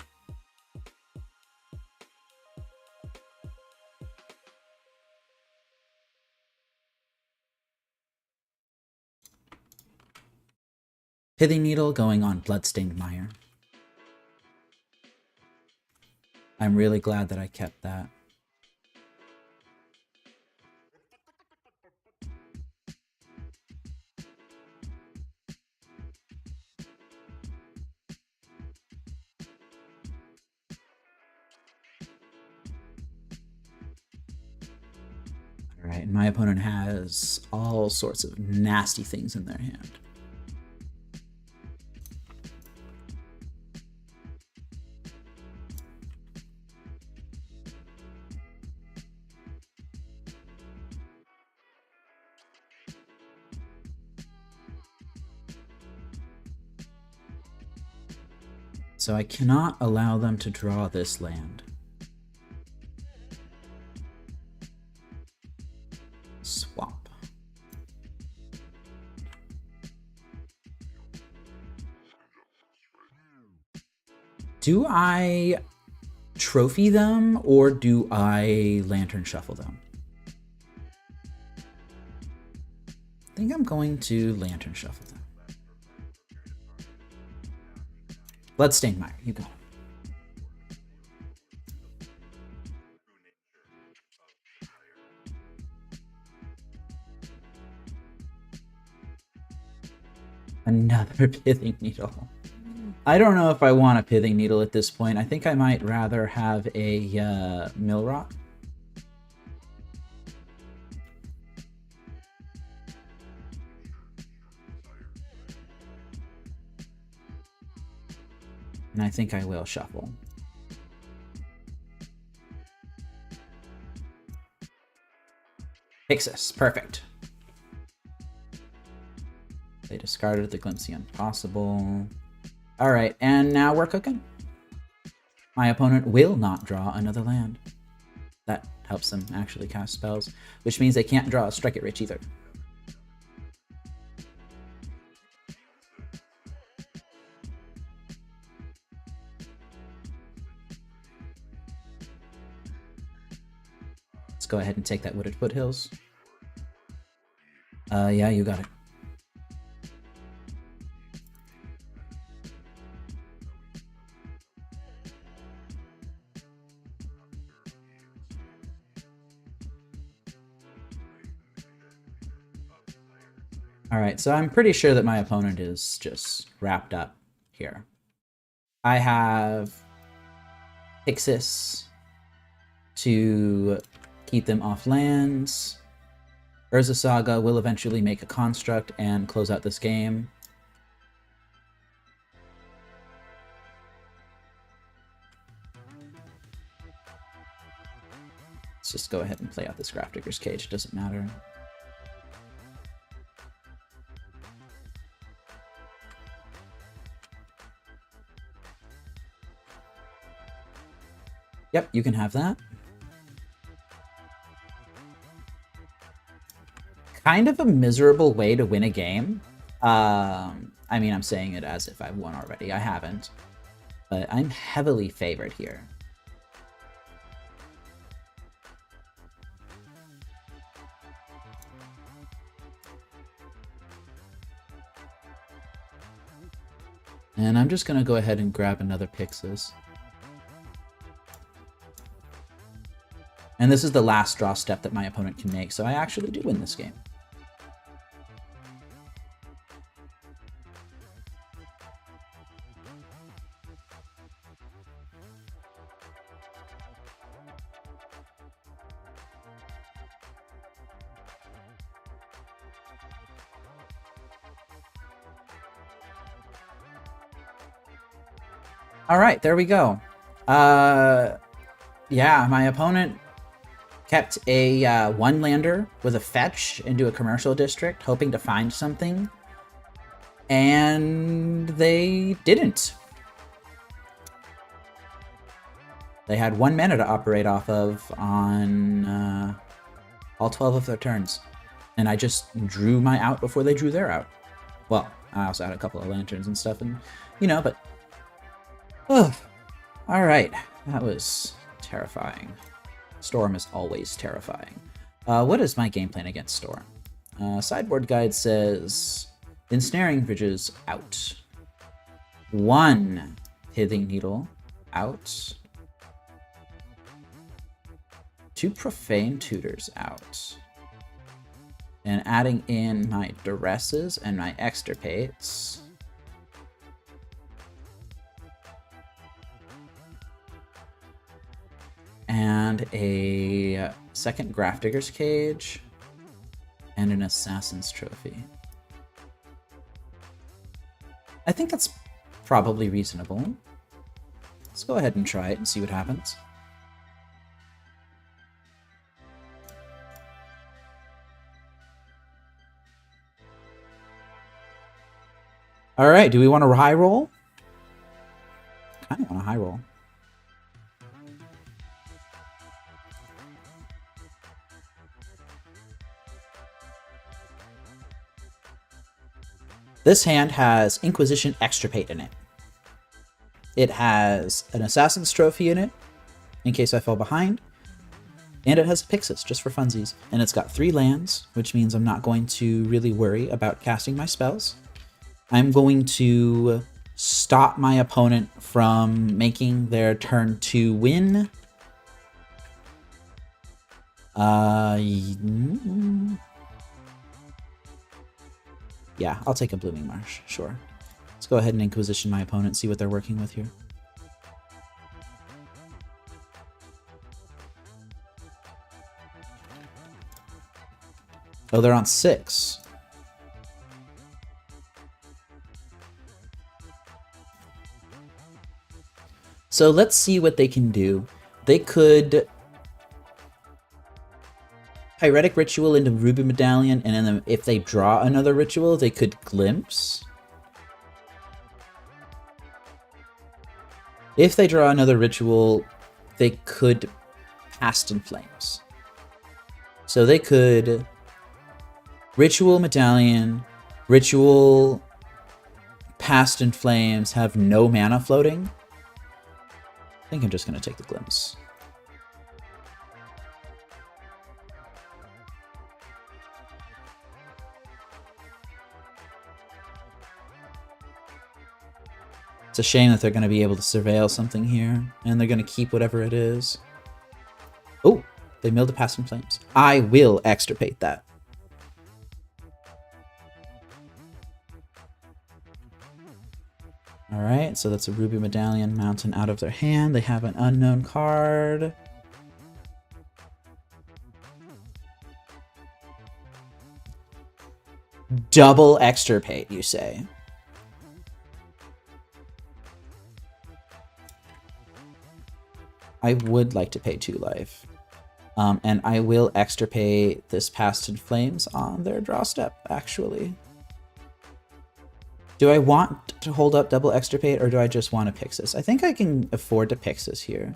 Pithing Needle going on Bloodstained Mire. I'm really glad that I kept that. Alright, my opponent has all sorts of nasty things in their hand. So I cannot allow them to draw this land. Swap. Do I trophy them or do I lantern shuffle them? I think I'm going to lantern shuffle them. Bloodstained Mire, you go. Another Pithing Needle. I don't know if I want a Pithing Needle at this point. I think I might rather have a Mill Rock. And I think I will shuffle. Pixis, perfect. They discarded the Glimpse the Impossible. All right, and now we're cooking. My opponent will not draw another land. That helps them actually cast spells, which means they can't draw a Strike It Rich either. Let's go ahead and take that Wooded Foothills. Yeah, you got it. All right, so I'm pretty sure that my opponent is just wrapped up here. I have Pixis to keep them off lands. Urza Saga will eventually make a construct and close out this game. Let's just go ahead and play out this Grafdigger's Cage, it doesn't matter. Yep, you can have that. Kind of a miserable way to win a game. I mean, I'm saying it as if I've won already. I haven't. But I'm heavily favored here. And I'm just going to go ahead and grab another Pixis. And this is the last draw step that my opponent can make, so I actually do win this game. All right, there we go. Yeah, my opponent kept a one-lander with a fetch into a commercial district, hoping to find something, and they didn't. They had 1 mana to operate off of on all 12 of their turns, and I just drew my out before they drew their out. Well, I also had a couple of lanterns and stuff, and you know, but... Ugh. All right, that was terrifying. Storm is always terrifying. What is my game plan against Storm? Sideboard Guide says, Ensnaring Bridges out. 1 Pithing Needle out. 2 Profane Tutors out. And adding in my Duresses and my Extirpates. And a second Grafdigger's Cage. and an Assassin's Trophy. I think that's probably reasonable. Let's go ahead and try it and see what happens. All right, do we want a high roll? Kind of want a high roll. This hand has Inquisition Extirpate in it. It has an Assassin's Trophy in it, in case I fall behind. And it has a Pixis, just for funsies. And it's got 3 lands, which means I'm not going to really worry about casting my spells. I'm going to stop my opponent from making their turn 2 win. Yeah, I'll take a Blooming Marsh, sure. Let's go ahead and Inquisition my opponent, see what they're working with here. Oh, they're on 6. So let's see what they can do. They could Pyretic Ritual into Ruby Medallion, and then if they draw another ritual, they could Glimpse. If they draw another ritual, they could Past in Flames. So they could Ritual Medallion, Ritual Past in Flames, have no mana floating. I think I'm just going to take the Glimpse. It's a shame that they're going to be able to surveil something here, and they're going to keep whatever it is. Oh, they milled the Past in Flames. I will extirpate that. Alright, so that's a Ruby Medallion Mountain out of their hand. They have an unknown card. Double extirpate, you say? I would like to pay 2 life. And I will extirpate this Past in Flames on their draw step, actually. Do I want to hold up double extirpate, or do I just want to Pixis? I think I can afford to Pixis here.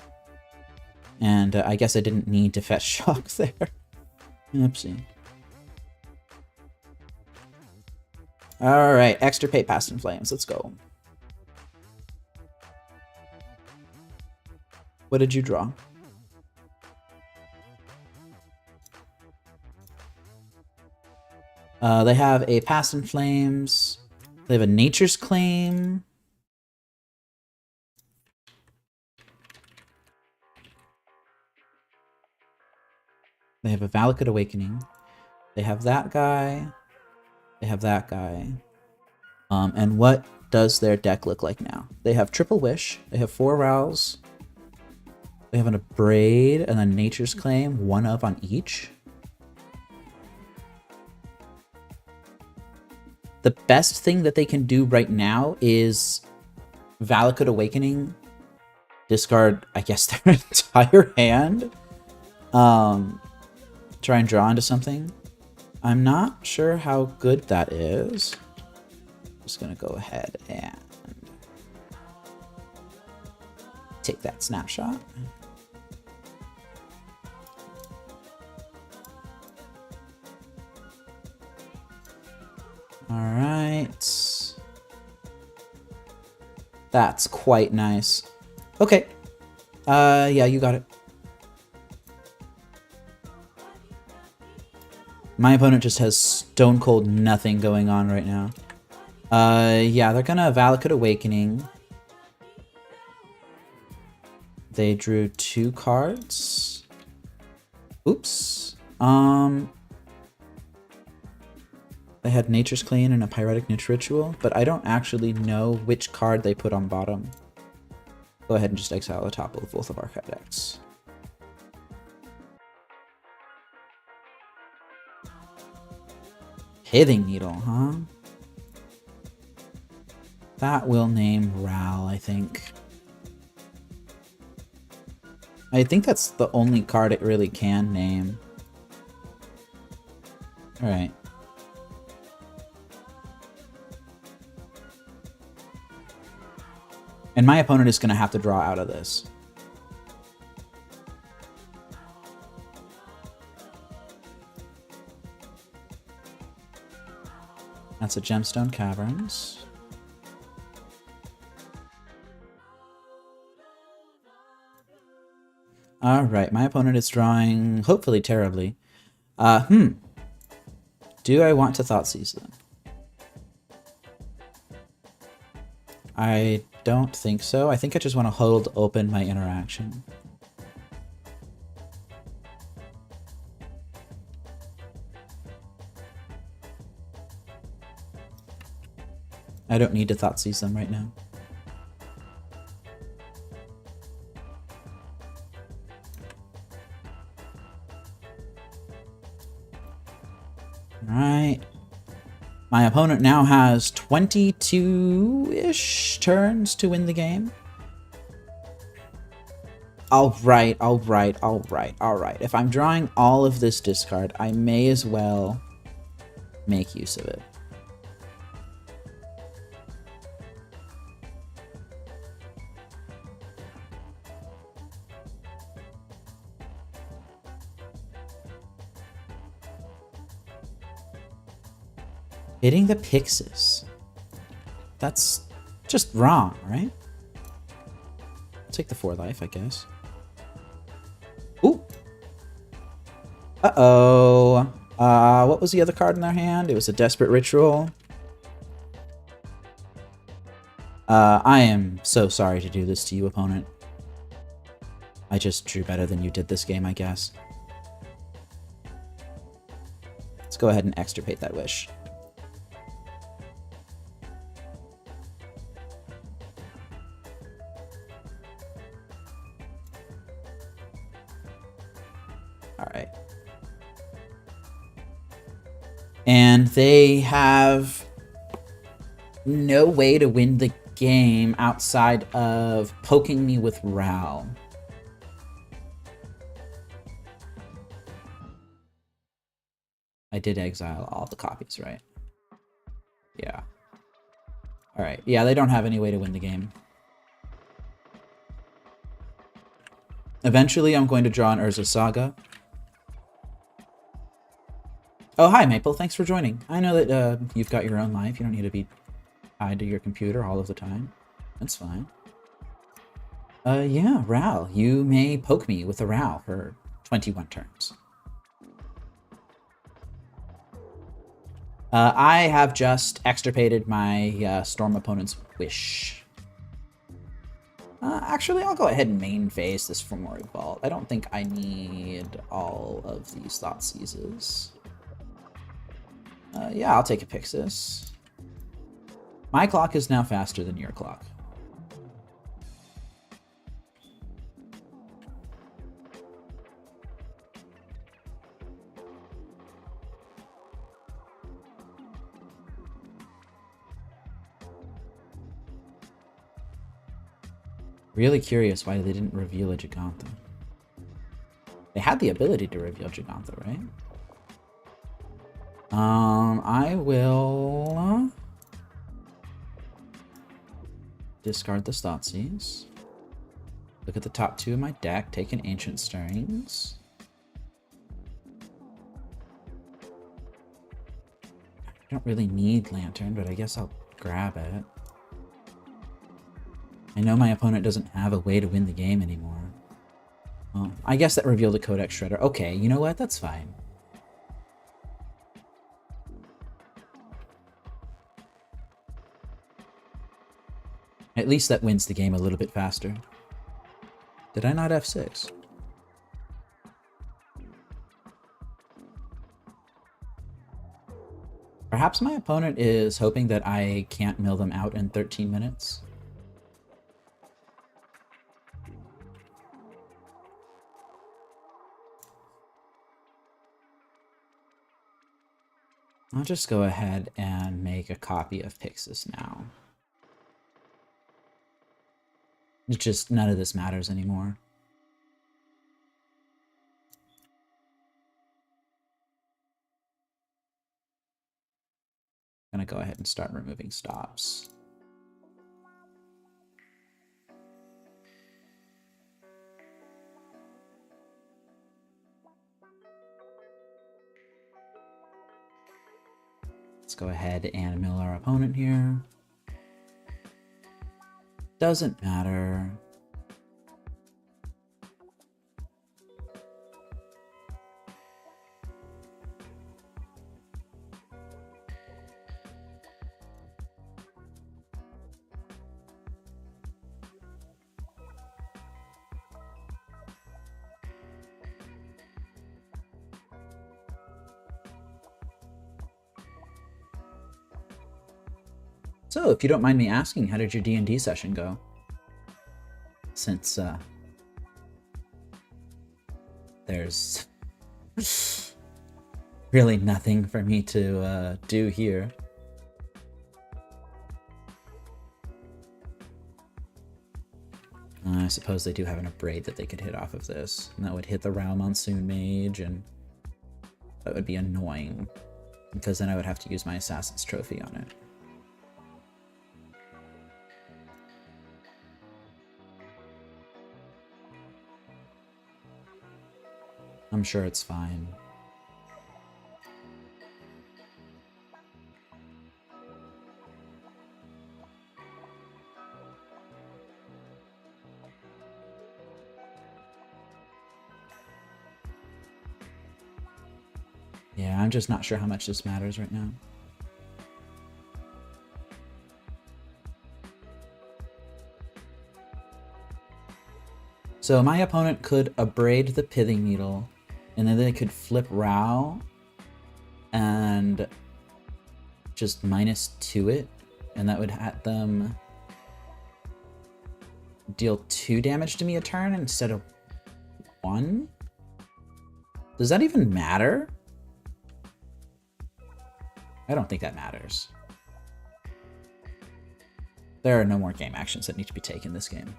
And I guess I didn't need to fetch shock there. Oopsie. Alright, extirpate Past in Flames. Let's go. What did you draw? They have a Past in Flames. They have a Nature's Claim. They have a Valakut Awakening. They have that guy. They have that guy. And what does their deck look like now? They have Triple Wish. They have 4 Rouse. They have an Abrade and a Nature's Claim, 1 of on each. The best thing that they can do right now is Valakut Awakening, discard, I guess, their entire hand, try and draw into something. I'm not sure how good that is. I'm just gonna go ahead and take that snapshot. All right. That's quite nice. Okay. Yeah, you got it. My opponent just has stone cold nothing going on right now. Yeah, they're gonna Valakut Awakening. They drew 2 cards. Oops. They had Nature's Claim and a Pyretic Niche Ritual, but I don't actually know which card they put on bottom. Go ahead and just exile the top of both of our card decks. Pithing Needle, huh? That will name 𝗟𝗓, I think. I think that's the only card it really can name. Alright. And my opponent is going to have to draw out of this. That's a Gemstone Caverns. Alright, my opponent is drawing, hopefully terribly. Do I want to Thoughtseize them? I don't think so. I think I just want to hold open my interaction. I don't need to Thoughtseize them right now. Alright. My opponent now has 22-ish turns to win the game. Alright. If I'm drawing all of this discard, I may as well make use of it. Hitting the Pixis. That's just wrong, right? I'll take the 4 life, I guess. Ooh! Uh-oh. What was the other card in their hand? It was a Desperate Ritual. I am so sorry to do this to you, opponent. I just drew better than you did this game, I guess. Let's go ahead and extirpate that wish. Alright. And they have no way to win the game outside of poking me with 𝗟𝗓. I did exile all the copies, right? Yeah. Alright. Yeah, they don't have any way to win the game. Eventually, I'm going to draw an Urza Saga. Oh, hi, Maple. Thanks for joining. I know that you've got your own life. You don't need to be tied to your computer all of the time. That's fine. Yeah, 𝗟𝗓. You may poke me with a 𝗟𝗓 for 21 turns. I have just extirpated my Storm opponent's wish. Actually, I'll go ahead and main phase this Fomori Vault. I don't think I need all of these Thoughtseizes. Yeah, I'll take a Pixis. My clock is now faster than your clock. Really curious why they didn't reveal a Giganta. They had the ability to reveal Giganta, right? I will discard the Thoughtseize. Look at the top 2 of my deck, take an Ancient Stirrings. I don't really need Lantern, but I guess I'll grab it. I know my opponent doesn't have a way to win the game anymore. Well, I guess that revealed a Codex Shredder. Okay, you know what? That's fine. At least that wins the game a little bit faster. Did I not F6? Perhaps my opponent is hoping that I can't mill them out in 13 minutes. I'll just go ahead and make a copy of Pixis now. It's just none of this matters anymore. I'm gonna go ahead and start removing stops. Let's go ahead and mill our opponent here. Doesn't matter. So, if you don't mind me asking, how did your D&D session go? Since, there's really nothing for me to, do here. I suppose they do have an Abrade that they could hit off of this, and that would hit the Rao Monsoon Mage, and that would be annoying, because then I would have to use my Assassin's Trophy on it. I'm sure it's fine. Yeah, I'm just not sure how much this matters right now. So my opponent could Abrade the Pithing Needle, and then they could flip Rao and just -2 it, and that would have them deal 2 damage to me a turn instead of 1? Does that even matter? I don't think that matters. There are no more game actions that need to be taken this game.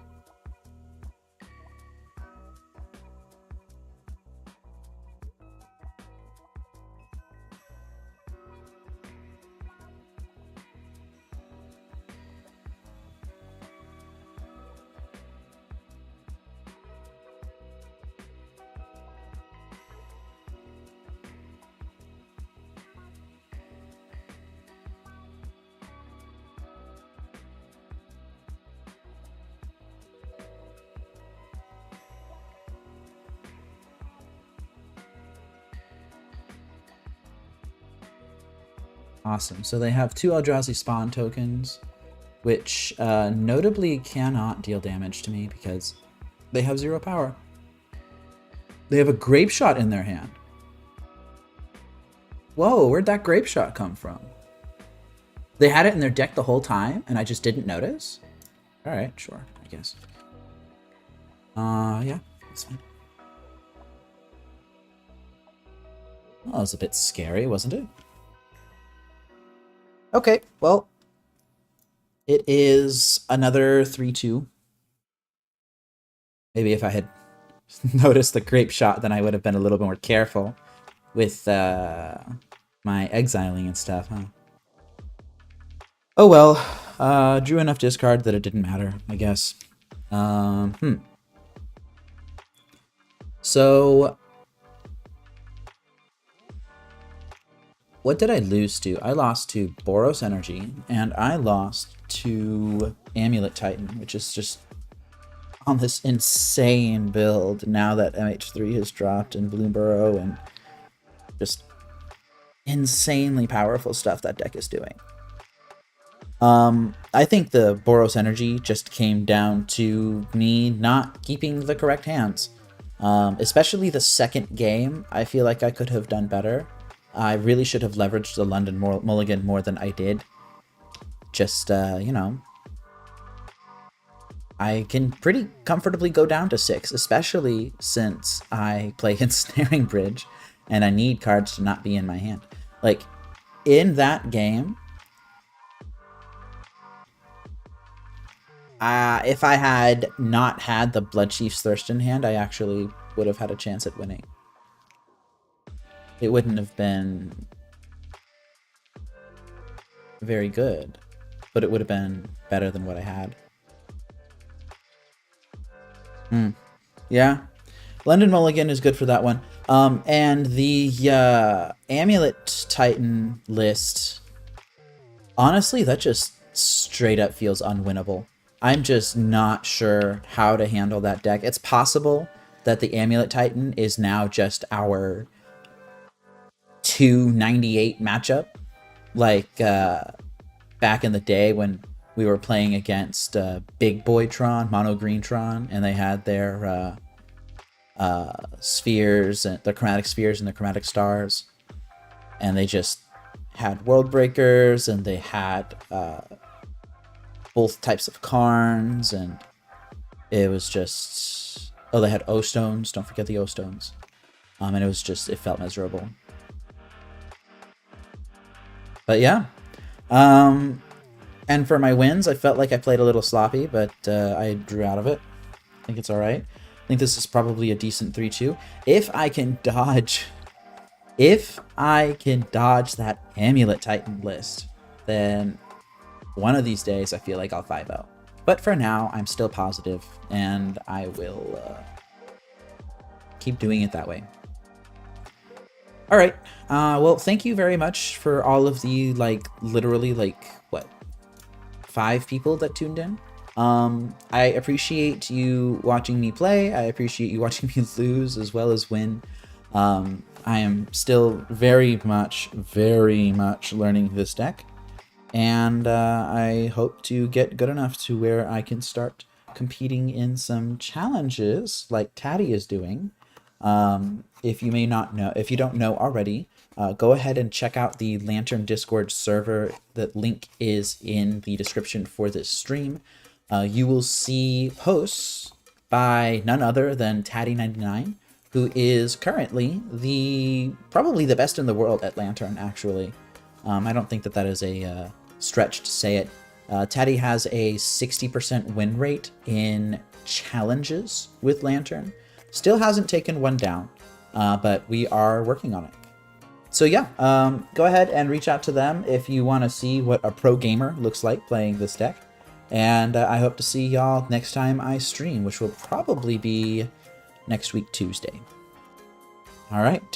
Awesome. So they have 2 Eldrazi Spawn tokens, which notably cannot deal damage to me because they have 0 power. They have a Grape Shot in their hand. Whoa, where'd that Grape Shot come from? They had it in their deck the whole time, and I just didn't notice? Alright, sure, I guess. Yeah, that's fine. Well, that was a bit scary, wasn't it? Okay, well, it is another 3-2. Maybe if I had noticed the Grape Shot, then I would have been a little bit more careful with my exiling and stuff, huh? Oh well, drew enough discard that it didn't matter, I guess. So, what did I lose to? I lost to Boros Energy, and I lost to Amulet Titan, which is just on this insane build now that MH3 has dropped in Bloomburrow, and just insanely powerful stuff that deck is doing. I think the Boros Energy just came down to me not keeping the correct hands. Especially the second game, I feel like I could have done better. I really should have leveraged the London Mulligan more than I did. Just, you know, I can pretty comfortably go down to 6, especially since I play Ensnaring Bridge, and I need cards to not be in my hand. Like, in that game, if I had not had the Bloodchief's Thirst in hand, I actually would have had a chance at winning. It wouldn't have been very good, but it would have been better than what I had. Yeah. London Mulligan is good for that one. And the Amulet Titan list, honestly, that just straight up feels unwinnable. I'm just not sure how to handle that deck. It's possible that the Amulet Titan is now just our 298 matchup, like back in the day when we were playing against Big Boy Tron, Mono Green Tron, and they had their spheres, and the chromatic spheres and the chromatic stars, and they just had World Breakers, and they had both types of Karns, and it was just, oh, they had O-Stones, don't forget the O-Stones, and it was just, it felt miserable. But yeah, and for my wins, I felt like I played a little sloppy, but I drew out of it. I think it's all right. I think this is probably a decent 3-2. If I can dodge that Amulet Titan list, then one of these days I feel like I'll 5-0. But for now, I'm still positive, and I will keep doing it that way. All right. Well, thank you very much for all of the, like, literally, like, what, 5 people that tuned in. I appreciate you watching me play. I appreciate you watching me lose as well as win. I am still very much learning this deck. And I hope to get good enough to where I can start competing in some challenges like Taddy is doing. If you may not know, if you don't know already, go ahead and check out the Lantern Discord server. The link is in the description for this stream. You will see posts by none other than Taddy99, who is currently probably the best in the world at Lantern, actually. I don't think that is a stretch to say it. Taddy has a 60% win rate in challenges with Lantern. Still hasn't taken one down, but we are working on it. So yeah, go ahead and reach out to them if you want to see what a pro gamer looks like playing this deck. And I hope to see y'all next time I stream, which will probably be next week, Tuesday. All right, take